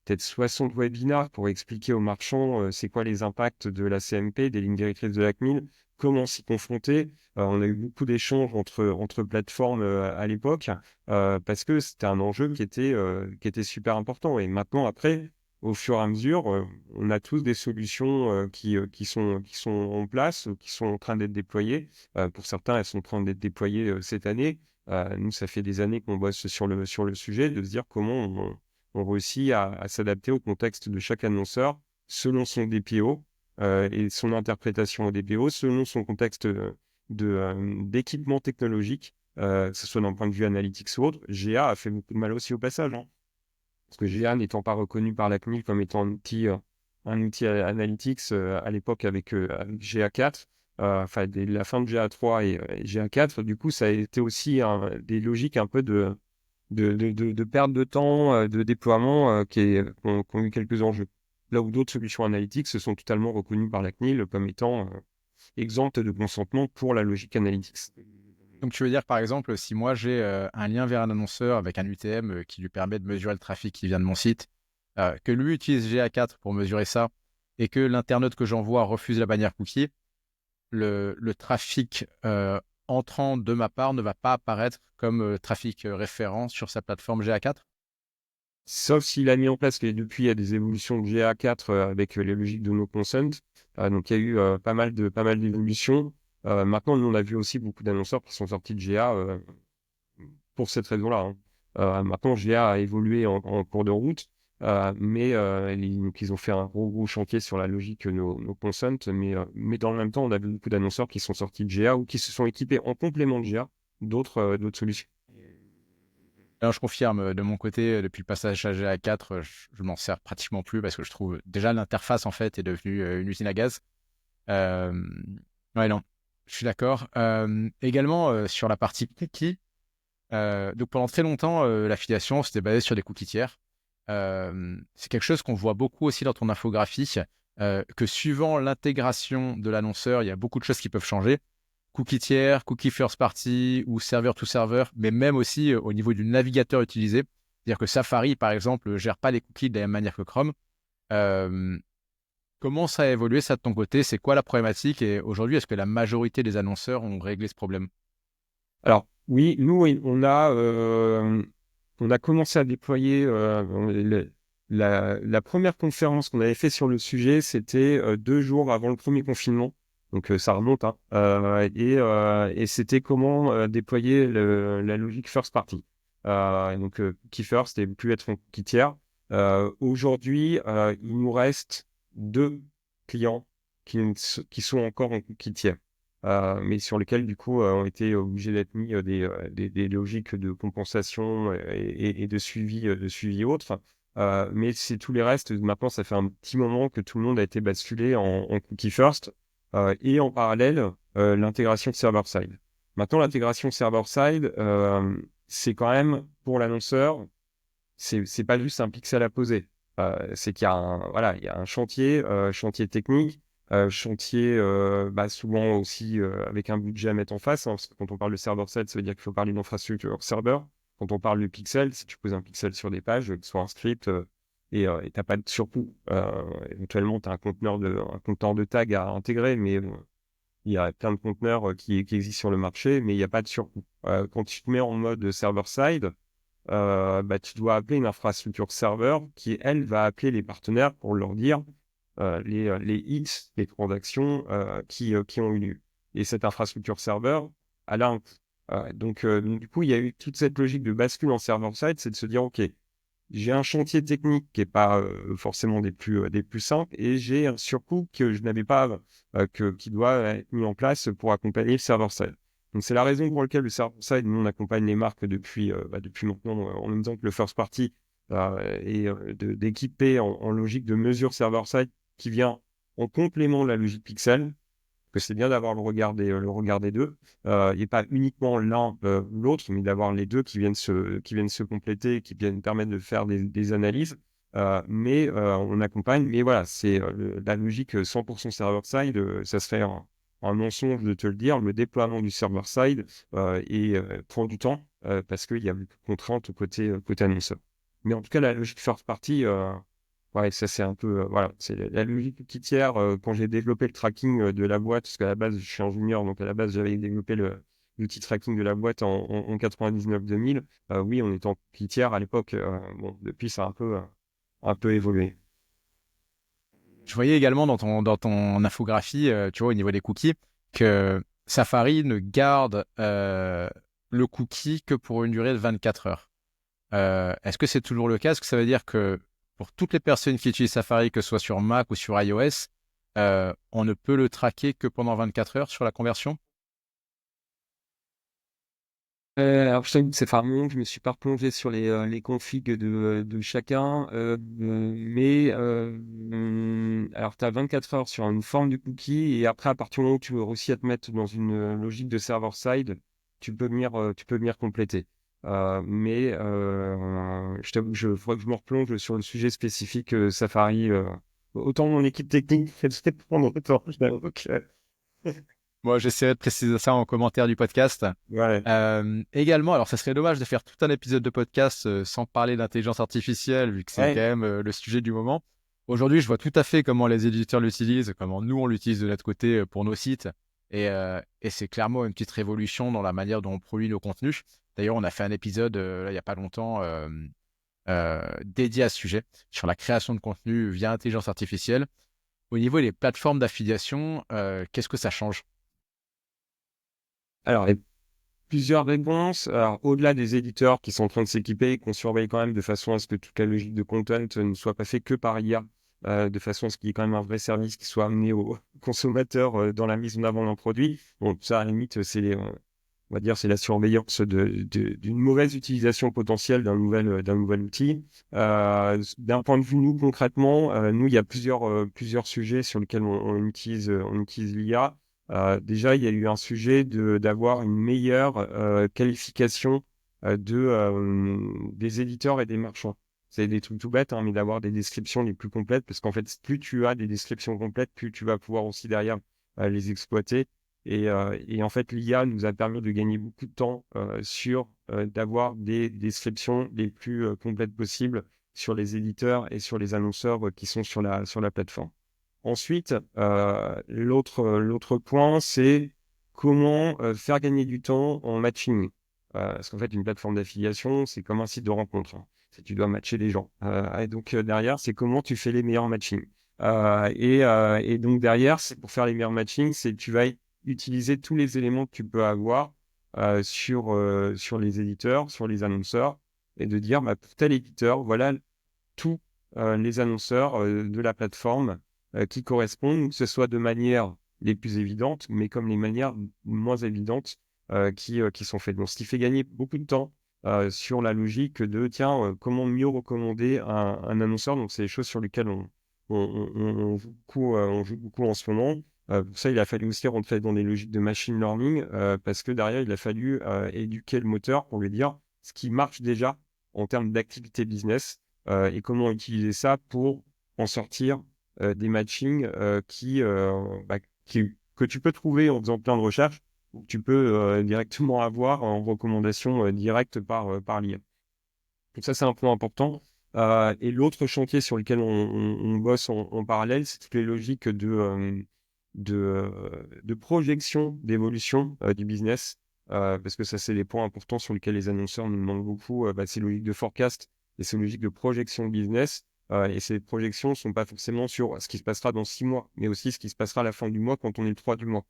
peut-être 60 webinars pour expliquer aux marchands c'est quoi les impacts de la CMP, des lignes directrices de la CNIL, comment s'y confronter. On a eu beaucoup d'échanges entre plateformes à l'époque parce que c'était un enjeu qui était super important. Et maintenant, après, au fur et à mesure, on a tous des solutions qui sont en place, qui sont en train d'être déployées. Pour certains, elles sont en train d'être déployées cette année. Nous, ça fait des années qu'on bosse sur le sujet, de se dire comment on réussit à s'adapter au contexte de chaque annonceur selon son DPO et son interprétation au DPO, selon son contexte d'équipement technologique, que ce soit d'un point de vue analytics ou autre. GA a fait beaucoup de mal aussi au passage, parce que GA n'étant pas reconnu par la CNIL comme étant un outil analytics à l'époque avec GA4, enfin dès la fin de GA3 et GA4, du coup ça a été aussi des logiques un peu de perte de temps, de déploiement qui ont eu quelques enjeux. Là où d'autres solutions analytiques se sont totalement reconnues par la CNIL comme étant exemptes de consentement pour la logique analytics. Donc, tu veux dire, par exemple, si moi j'ai un lien vers un annonceur avec un UTM qui lui permet de mesurer le trafic qui vient de mon site, que lui utilise GA4 pour mesurer ça, et que l'internaute que j'envoie refuse la bannière cookie, le trafic entrant de ma part ne va pas apparaître comme trafic référent sur sa plateforme GA4? Sauf s'il a mis en place, et depuis il y a des évolutions de GA4 avec les logiques de no consent. Donc il y a eu pas mal d'évolutions. Maintenant, nous on a vu aussi beaucoup d'annonceurs qui sont sortis de GA pour cette raison-là. Maintenant, GA a évolué en cours de route, donc ils ont fait un gros chantier sur la logique no consent. Mais dans le même temps, on a vu beaucoup d'annonceurs qui sont sortis de GA ou qui se sont équipés en complément de GA d'autres solutions. Alors, je confirme, de mon côté, depuis le passage à GA4, je m'en sers pratiquement plus parce que je trouve déjà l'interface en fait est devenue une usine à gaz. Euh, ouais, non, je suis d'accord. Également, sur la partie cookies, donc pendant très longtemps, l'affiliation c'était basé sur des cookies tiers. C'est quelque chose qu'on voit beaucoup aussi dans ton infographie, que suivant l'intégration de l'annonceur, il y a beaucoup de choses qui peuvent changer. cookie tiers, cookie first party ou serveur to server, mais même aussi au niveau du navigateur utilisé. C'est-à-dire que Safari, par exemple, ne gère pas les cookies de la même manière que Chrome. Euh, Comment ça a évolué, ça, de ton côté? C'est quoi la problématique? Et aujourd'hui, est-ce que la majorité des annonceurs ont réglé ce problème? Alors, oui, nous, on a commencé à déployer la première conférence qu'on avait fait sur le sujet, c'était 2 jours avant le premier confinement. Donc, ça remonte, hein. Et c'était comment déployer la logique first party. Donc, cookie first et plus être en cookie tiers. Aujourd'hui, il nous reste 2 clients qui sont encore en cookie tiers. Mais sur lesquels, du coup, ont été obligés d'être mis des logiques de compensation et de suivi autres. Mais c'est tous les restes. Maintenant, ça fait un petit moment que tout le monde a été basculé en cookie first et en parallèle, l'intégration server-side. Maintenant, l'intégration server-side, c'est quand même pour l'annonceur, c'est pas juste un pixel à poser. C'est qu'il y a voilà, il y a un chantier technique, chantier souvent aussi avec un budget à mettre en face, hein, parce que quand on parle de server-side, ça veut dire qu'il faut parler d'infrastructure serveur. Quand on parle de pixel, si tu poses un pixel sur des pages, que ce soit un script et t'as pas de surcoût. Éventuellement, tu as un conteneur de tag à intégrer, mais il y a plein de conteneurs qui existent sur le marché, mais il n'y a pas de surcoût. Quand tu te mets en mode server-side, tu dois appeler une infrastructure serveur qui, elle, va appeler les partenaires pour leur dire les X, les transactions qui ont eu lieu. Et cette infrastructure serveur, elle a un coût. Donc, du coup, il y a eu toute cette logique de bascule en server-side, c'est de se dire, OK, j'ai un chantier technique qui n'est pas forcément des plus simples et j'ai un surcoût que je n'avais pas, qui doit être mis en place pour accompagner le server-side. Donc, c'est la raison pour laquelle le server-side, nous, on accompagne les marques depuis maintenant, en même temps que le first party, d'équiper en logique de mesure server-side qui vient en complément de la logique pixel, que c'est bien d'avoir le regard des deux, et pas uniquement l'un ou l'autre, mais d'avoir les deux qui viennent se compléter, qui viennent permettre de faire des analyses. Mais on accompagne, mais voilà, c'est la logique 100% server-side, ça serait un mensonge de te le dire, le déploiement du server-side prend du temps parce qu'il y a beaucoup de contraintes côté annonceur. Mais en tout cas, la logique first party, ouais, ça c'est un peu, voilà, c'est la logique petitière. Quand j'ai développé le tracking de la boîte, parce qu'à la base, je suis ingénieur, donc à la base, j'avais développé l'outil tracking de la boîte en 99-2000. Oui, on était en petitière à l'époque. Bon, depuis, ça a un peu évolué. Je voyais également dans ton infographie, tu vois, au niveau des cookies, que Safari ne garde le cookie que pour une durée de 24 heures. Est-ce que c'est toujours le cas? Est-ce que ça veut dire que pour toutes les personnes qui utilisent Safari, que ce soit sur Mac ou sur iOS, on ne peut le traquer que pendant 24 heures sur la conversion? Alors, je t'avoue que c'est vraiment, je me suis pas replongé sur les configs de chacun, alors tu as 24 heures sur une forme de cookie, et après, à partir du moment où tu veux réussir à te mettre dans une logique de server-side, tu peux venir compléter. Je t'avoue que faudrait que je me replonge sur le sujet spécifique Safari. Autant mon équipe technique, elle sait prendre autant. Je t'avoue que, Moi, j'essaierai de préciser ça en commentaire du podcast. ouais. Également, alors ça serait dommage de faire tout un épisode de podcast sans parler d'intelligence artificielle, vu que c'est quand Ouais. même le sujet du moment. Aujourd'hui, je vois tout à fait comment les éditeurs l'utilisent, comment nous, on l'utilise de notre côté pour nos sites. Et c'est clairement une petite révolution dans la manière dont on produit nos contenus. D'ailleurs, on a fait un épisode, là, il n'y a pas longtemps, dédié à ce sujet, sur la création de contenu via intelligence artificielle. Au niveau des plateformes d'affiliation, qu'est-ce que ça change? Alors, plusieurs réponses. Alors, au-delà des éditeurs qui sont en train de s'équiper, qu'on surveille quand même de façon à ce que toute la logique de content ne soit pas fait que par IA, de façon à ce qu'il y ait quand même un vrai service qui soit amené aux consommateurs dans la mise en avant d'un produit. Bon, ça, à la limite, on va dire, c'est la surveillance d'une mauvaise utilisation potentielle d'un nouvel outil. D'un point de vue, nous, concrètement, nous, il y a plusieurs sujets sur lesquels on utilise l'IA. Déjà, il y a eu un sujet d'avoir une meilleure qualification des éditeurs et des marchands. C'est des trucs tout bêtes, hein, mais d'avoir des descriptions les plus complètes, parce qu'en fait, plus tu as des descriptions complètes, plus tu vas pouvoir aussi derrière les exploiter Et en fait, l'IA nous a permis de gagner beaucoup de temps sur d'avoir des descriptions les plus complètes possibles sur les éditeurs et sur les annonceurs qui sont sur la plateforme. Ensuite, l'autre point, c'est comment faire gagner du temps en matching. Parce qu'en fait, une plateforme d'affiliation, c'est comme un site de rencontre, hein. Tu dois matcher les gens. Et donc, derrière, c'est comment tu fais les meilleurs matchings. Et donc, derrière, c'est pour faire les meilleurs matchings, c'est que tu vas utiliser tous les éléments que tu peux avoir sur les éditeurs, sur les annonceurs, et de dire, bah, pour tel éditeur, voilà tous les annonceurs de la plateforme qui correspondent, que ce soit de manière les plus évidentes, mais comme les manières moins évidentes qui sont faites. Donc, ce qui fait gagner beaucoup de temps sur la logique de, tiens, comment mieux recommander un annonceur. Donc, c'est des choses sur lesquelles on joue beaucoup en ce moment. Pour ça, il a fallu aussi rentrer dans des logiques de machine learning parce que derrière, il a fallu éduquer le moteur pour lui dire ce qui marche déjà en termes d'activité business et comment utiliser ça pour en sortir des matchings que tu peux trouver en faisant plein de recherches ou que tu peux directement avoir en recommandation directe par l'IA. Donc ça, c'est un point important. Et l'autre chantier sur lequel on bosse en parallèle, c'est toutes les logiques de projection, d'évolution du business. Parce que ça, c'est les points importants sur lesquels les annonceurs nous demandent beaucoup. Ces logiques de forecast et ces logiques de projection business. Et ces projections ne sont pas forcément sur ce qui se passera dans 6 mois, mais aussi ce qui se passera à la fin du mois quand on est le 3 du mois.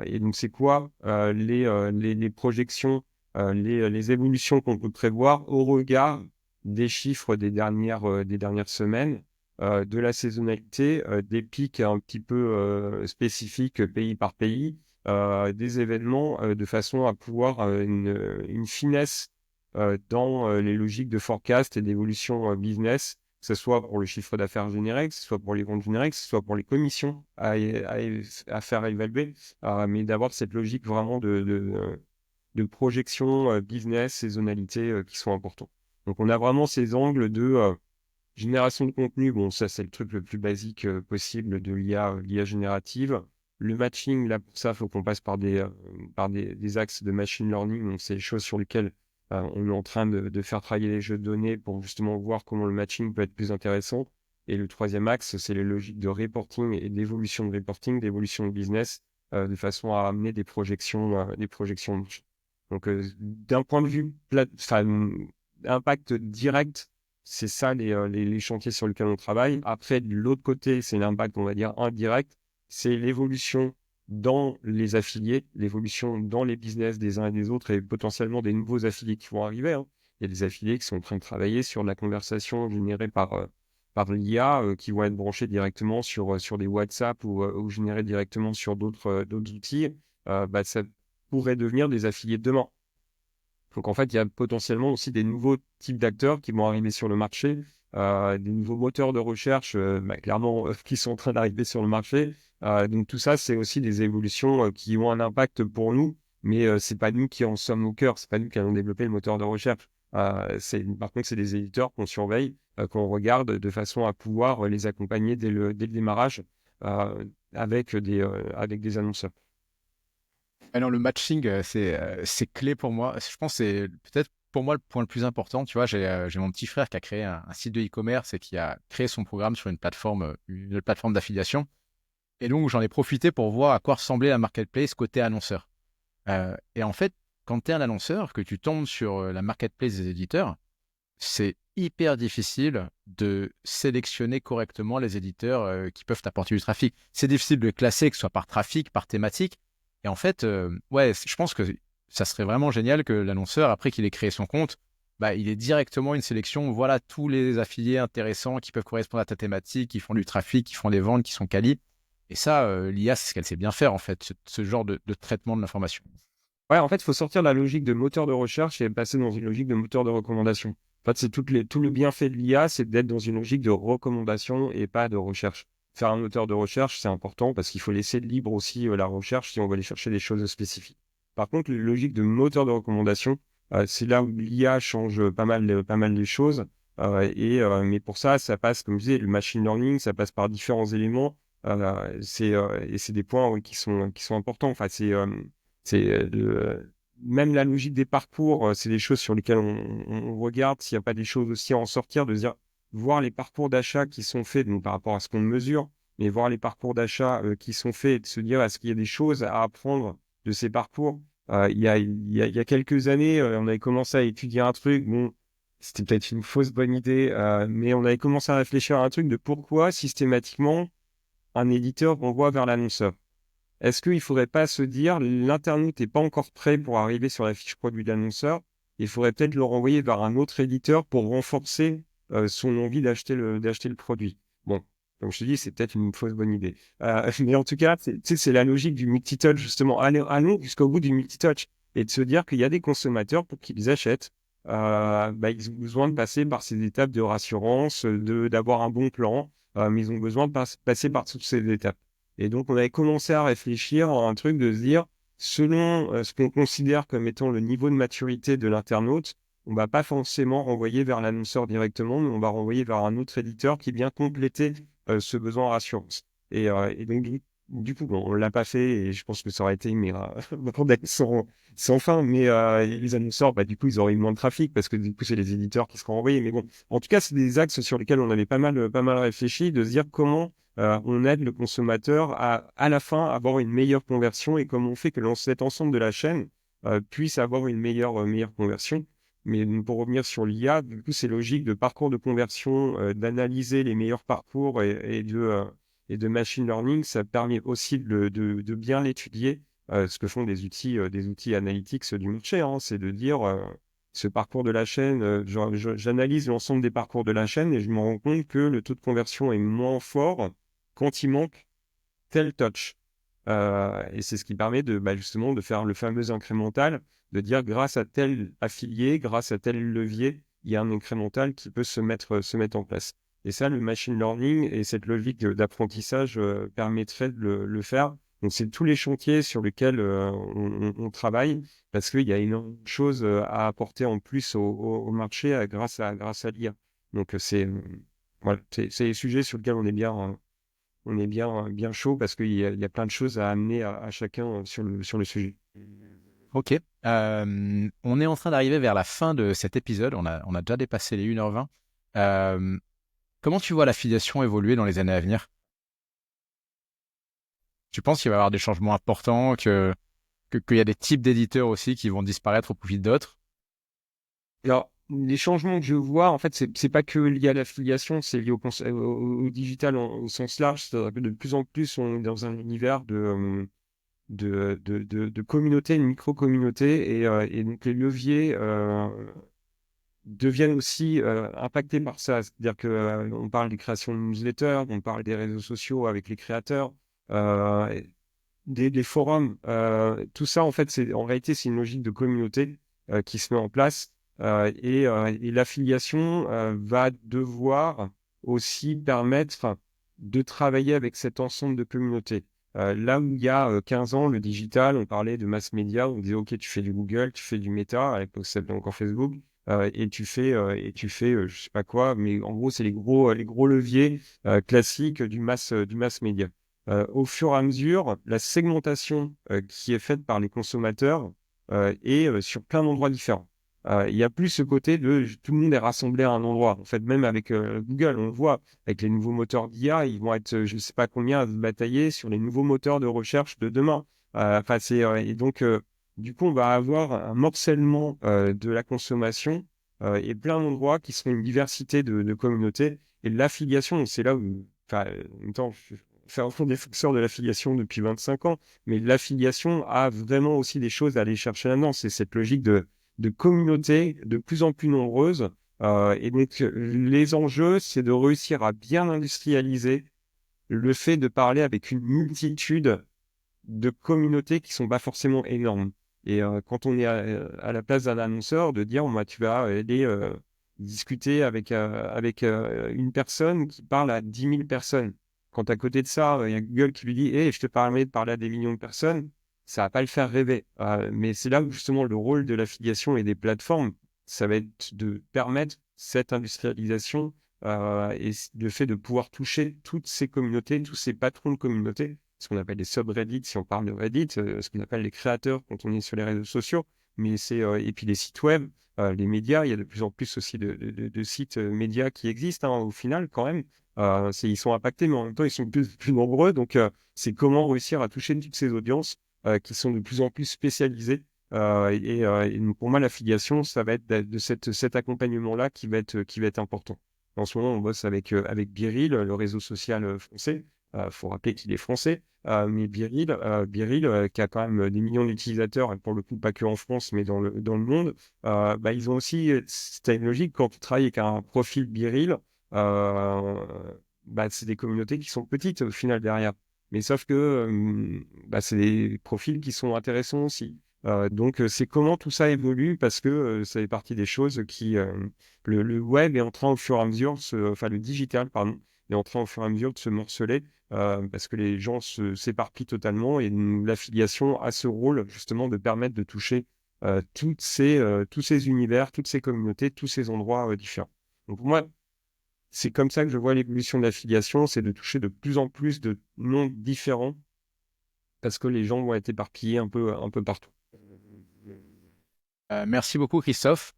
Et donc, c'est quoi les projections, les évolutions qu'on peut prévoir au regard des chiffres des dernières semaines, de la saisonnalité, des pics un petit peu spécifiques pays par pays, des événements de façon à pouvoir une finesse dans les logiques de forecast et d'évolution business, que ce soit pour le chiffre d'affaires généré, que ce soit pour les ventes générées, que ce soit pour les commissions à faire évaluer, mais d'avoir cette logique vraiment de projection business, saisonnalité qui sont importants. Donc, on a vraiment ces angles de génération de contenu. Bon, ça, c'est le truc le plus basique possible de l'IA générative. Le matching, là, pour ça, il faut qu'on passe par des axes de machine learning. Donc, c'est les choses sur lesquelles on est en train de faire travailler les jeux de données pour justement voir comment le matching peut être plus intéressant. Et le troisième axe, c'est les logiques de reporting et d'évolution de reporting, d'évolution de business, de façon à amener des projections. Donc, d'un point de vue impact direct, c'est ça les chantiers sur lesquels on travaille. Après, de l'autre côté, c'est l'impact, on va dire, indirect. C'est l'évolution dans les affiliés, l'évolution dans les business des uns et des autres et potentiellement des nouveaux affiliés qui vont arriver, hein. Il y a des affiliés qui sont en train de travailler sur de la conversation générée par l'IA qui vont être branchés directement sur des WhatsApp ou générés directement sur d'autres outils. Ça pourrait devenir des affiliés de demain. Donc en fait, il y a potentiellement aussi des nouveaux types d'acteurs qui vont arriver sur le marché, des nouveaux moteurs de recherche, clairement, qui sont en train d'arriver sur le marché. Donc tout ça, c'est aussi des évolutions qui ont un impact pour nous, mais c'est pas nous qui en sommes au cœur, c'est pas nous qui allons développer le moteur de recherche. Par contre, c'est des éditeurs qu'on surveille, qu'on regarde de façon à pouvoir les accompagner dès le démarrage avec des annonceurs. Alors, le matching, c'est clé pour moi. Je pense que c'est peut-être pour moi le point le plus important. Tu vois, j'ai mon petit frère qui a créé un site de e-commerce et qui a créé son programme sur une plateforme d'affiliation. Et donc, j'en ai profité pour voir à quoi ressemblait la marketplace côté annonceur. Et en fait, quand tu es un annonceur, que tu tombes sur la marketplace des éditeurs, c'est hyper difficile de sélectionner correctement les éditeurs qui peuvent t'apporter du trafic. C'est difficile de les classer, que ce soit par trafic, par thématique. Et en fait, je pense que ça serait vraiment génial que l'annonceur, après qu'il ait créé son compte, il ait directement une sélection. Voilà tous les affiliés intéressants qui peuvent correspondre à ta thématique, qui font du trafic, qui font des ventes, qui sont quali. Et ça, l'IA, c'est ce qu'elle sait bien faire, en fait, ce genre de traitement de l'information. Ouais, en fait, il faut sortir de la logique de moteur de recherche et passer dans une logique de moteur de recommandation. En fait, c'est tout le bienfait de l'IA, c'est d'être dans une logique de recommandation et pas de recherche. Faire un moteur de recherche, c'est important parce qu'il faut laisser libre aussi la recherche si on veut aller chercher des choses spécifiques. Par contre, la logique de moteur de recommandation, c'est là où l'IA change pas mal les choses. Mais pour ça, ça passe, comme je disais, le machine learning, ça passe par différents éléments Et c'est des points oui, qui sont importants. Enfin, même la logique des parcours, c'est des choses sur lesquelles on regarde s'il n'y a pas des choses aussi à en sortir, de dire, voir les parcours d'achat qui sont faits, donc par rapport à ce qu'on mesure, mais voir les parcours d'achat qui sont faits et de se dire, est-ce qu'il y a des choses à apprendre de ces parcours? Il y a quelques années, on avait commencé à étudier un truc, bon, c'était peut-être une fausse bonne idée, mais on avait commencé à réfléchir à un truc de pourquoi systématiquement un éditeur renvoie vers l'annonceur. Est-ce qu'il ne faudrait pas se dire, l'internaute n'est pas encore prêt pour arriver sur la fiche produit de l'annonceur, il faudrait peut-être le renvoyer vers un autre éditeur pour renforcer son envie d'acheter le produit. Bon, comme je te dis, c'est peut-être une fausse bonne idée. Mais en tout cas, c'est la logique du multitouch, justement. Allons jusqu'au bout du multitouch et de se dire qu'il y a des consommateurs pour qu'ils achètent. Ils ont besoin de passer par ces étapes de rassurance, d'avoir un bon plan, mais ils ont besoin de passer par toutes ces étapes. Et donc, on avait commencé à réfléchir à un truc de se dire, selon ce qu'on considère comme étant le niveau de maturité de l'internaute, on ne va pas forcément renvoyer vers l'annonceur directement, mais on va renvoyer vers un autre éditeur qui vient compléter ce besoin en rassurance. Et donc, du coup, bon, on ne l'a pas fait et je pense que ça aurait été mais, sans fin. Mais les annonceurs, du coup, ils auraient eu moins de trafic parce que du coup, c'est les éditeurs qui seront envoyés. Mais bon, en tout cas, c'est des axes sur lesquels on avait pas mal réfléchi, de se dire comment on aide le consommateur à la fin avoir une meilleure conversion et comment on fait que cet ensemble de la chaîne puisse avoir une meilleure conversion. Mais pour revenir sur l'IA, du coup, c'est logique de parcours de conversion, d'analyser les meilleurs parcours et de machine learning. Ça permet aussi de bien l'étudier, ce que font des outils analytics du marché. Hein, c'est de dire ce parcours de la chaîne, j'analyse l'ensemble des parcours de la chaîne et je me rends compte que le taux de conversion est moins fort quand il manque tel touch. Et c'est ce qui permet justement de faire le fameux incrémental, de dire grâce à tel affilié, grâce à tel levier, il y a un incrémental qui peut se mettre en place. Et ça, le machine learning et cette logique d'apprentissage permettrait de le faire. Donc, c'est tous les chantiers sur lesquels on travaille parce qu'il y a énormément de choses à apporter en plus au marché grâce à l'IA. Donc, voilà, c'est les sujets sur lesquels on est bien chaud parce il y a plein de choses à amener à chacun sur le sujet. Ok. On est en train d'arriver vers la fin de cet épisode. On a déjà dépassé les 1h20. Euh, Comment tu vois l'affiliation évoluer dans les années à venir? Tu penses qu'il va y avoir des changements importants, qu'il y a des types d'éditeurs aussi qui vont disparaître au profit d'autres? Alors, les changements que je vois, en fait, c'est pas que lié à l'affiliation, c'est lié au digital au sens large. C'est-à-dire que de plus en plus, on est dans un univers de communauté, une micro-communauté, et donc les leviers deviennent aussi impactés par ça. C'est-à-dire que on parle des créations de newsletters, on parle des réseaux sociaux avec les créateurs, euh, des forums. Tout ça, en fait, en réalité, c'est une logique de communauté qui se met en place. Et l'affiliation va devoir aussi permettre, enfin, de travailler avec cet ensemble de communautés. Là où il y a 15 ans, le digital, on parlait de mass média, on disait, OK, tu fais du Google, tu fais du Meta, à l'époque, ça s'appelait encore Facebook, et tu fais je sais pas quoi, mais en gros, c'est les gros leviers classiques du mass média. Au fur et à mesure, la segmentation qui est faite par les consommateurs est sur plein d'endroits différents. Il n'y a plus ce côté de tout le monde est rassemblé à un endroit. En fait, même avec Google, on le voit, avec les nouveaux moteurs d'IA, ils vont être, je ne sais pas combien, à se batailler sur les nouveaux moteurs de recherche de demain. Et donc, du coup, on va avoir un morcellement de la consommation et plein d'endroits qui seront une diversité de communautés. Et l'affiliation, c'est là où, en même temps, faire un défenseur de l'affiliation depuis 25 ans, mais l'affiliation a vraiment aussi des choses à aller chercher là-dedans. C'est cette logique de communautés de plus en plus nombreuses. Et donc, les enjeux, c'est de réussir à bien industrialiser le fait de parler avec une multitude de communautés qui sont pas forcément énormes. Et quand on est à la place d'un annonceur, de dire, tu vas aller discuter avec une personne qui parle à 10 000 personnes. Quand à côté de ça, il y a Google qui lui dit, je te permets de parler à des millions de personnes, ça va pas le faire rêver. Mais c'est là où justement le rôle de l'affiliation et des plateformes, ça va être de permettre cette industrialisation et le fait de pouvoir toucher toutes ces communautés, tous ces patrons de communautés, ce qu'on appelle les subreddits, si on parle de Reddit, ce qu'on appelle les créateurs quand on est sur les réseaux sociaux, mais et puis les sites web, les médias, il y a de plus en plus aussi de sites médias qui existent, hein, au final, quand même. Ils sont impactés, mais en même temps, ils sont plus nombreux. Donc, c'est comment réussir à toucher toutes ces audiences qui sont de plus en plus spécialisées. Et donc, pour moi, l'affiliation, ça va être de cet accompagnement-là qui va être important. En ce moment, on bosse avec Biril, le réseau social français. Faut rappeler qu'il est français. Mais Biril, qui a quand même des millions d'utilisateurs, et pour le coup, pas que en France, mais dans le monde, ils ont aussi, c'était une logique quand tu travailles avec un profil Biril, euh, c'est des communautés qui sont petites au final derrière. Mais sauf que c'est des profils qui sont intéressants aussi. Donc, c'est comment tout ça évolue parce que ça fait partie des choses le web est en train au fur et à mesure, enfin le digital, pardon, est en train au fur et à mesure de se morceler parce que les gens s'éparpillent totalement et l'affiliation a ce rôle justement de permettre de toucher tous ces univers, toutes ces communautés, tous ces endroits différents. Donc, pour moi, c'est comme ça que je vois l'évolution de l'affiliation, c'est de toucher de plus en plus de mondes différents parce que les gens vont être éparpillés un peu partout. Merci beaucoup, Christophe.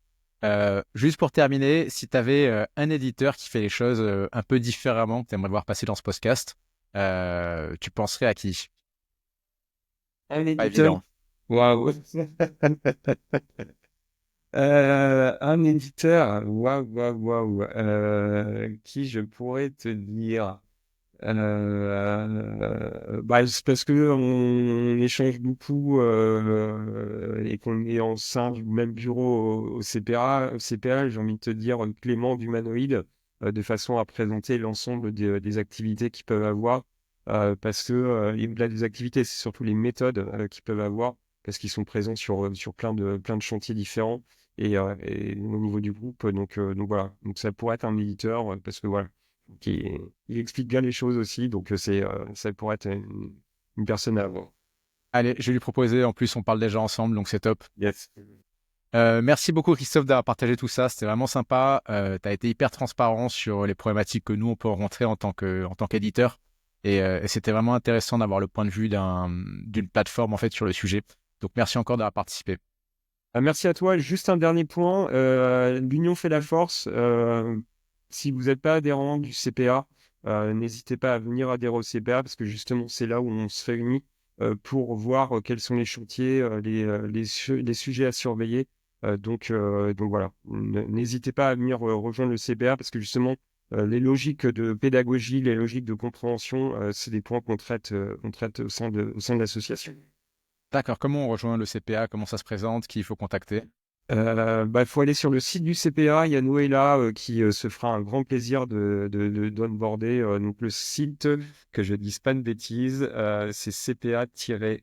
Juste pour terminer, si tu avais un éditeur qui fait les choses un peu différemment, que tu aimerais voir passer dans ce podcast, tu penserais à qui? Un Pas éditeur. évident. Waouh. Un éditeur. Waouh, waouh, waouh. Qui je pourrais te dire? C'est parce que on échange beaucoup et qu'on est en sein du même bureau au CPA. Au CPA, j'ai envie de te dire Clément d'Humanoïde, de façon à présenter l'ensemble des activités qu'ils peuvent avoir. Parce que au-delà des activités, c'est surtout les méthodes qu'ils peuvent avoir, parce qu'ils sont présents sur plein de chantiers différents et au niveau du groupe. Donc voilà. Donc ça pourrait être un éditeur parce que voilà il explique bien les choses aussi, donc ça pourrait être une personne à avoir. Allez, je vais lui proposer. En plus, on parle déjà ensemble, donc c'est top. Yes. Merci beaucoup, Christophe, d'avoir partagé tout ça. C'était vraiment sympa. Tu as été hyper transparent sur les problématiques que nous, on peut rencontrer en tant qu'éditeur. Et c'était vraiment intéressant d'avoir le point de vue d'une plateforme en fait sur le sujet. Donc, merci encore d'avoir participé. Merci à toi. Juste un dernier point. L'union fait la force. Si vous n'êtes pas adhérent du CPA, n'hésitez pas à venir adhérer au CPA parce que justement, c'est là où on se réunit pour voir quels sont les chantiers, les sujets à surveiller. Donc voilà, n'hésitez pas à venir rejoindre le CPA parce que justement, les logiques de pédagogie, les logiques de compréhension, c'est des points qu'on traite au sein de l'association. D'accord. Comment on rejoint le CPA? Comment ça se présente? Qui il faut contacter? Il faut aller sur le site du CPA. Il y a Noëlla qui se fera un grand plaisir d'onboarder. Donc le site, que je dise pas de bêtises, c'est CPA-France.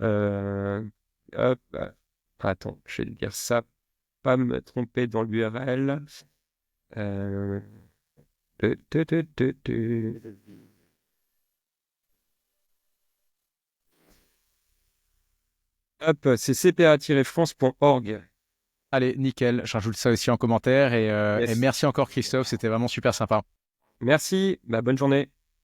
Euh, hop, attends, je vais dire ça, pas me tromper dans l'URL. Euh, tu, tu, tu, tu, tu. Hop, c'est cpa-france.org. Allez, nickel. Je rajoute ça aussi en commentaire. Et Yes. merci encore, Christophe. C'était vraiment super sympa. Merci, bonne journée.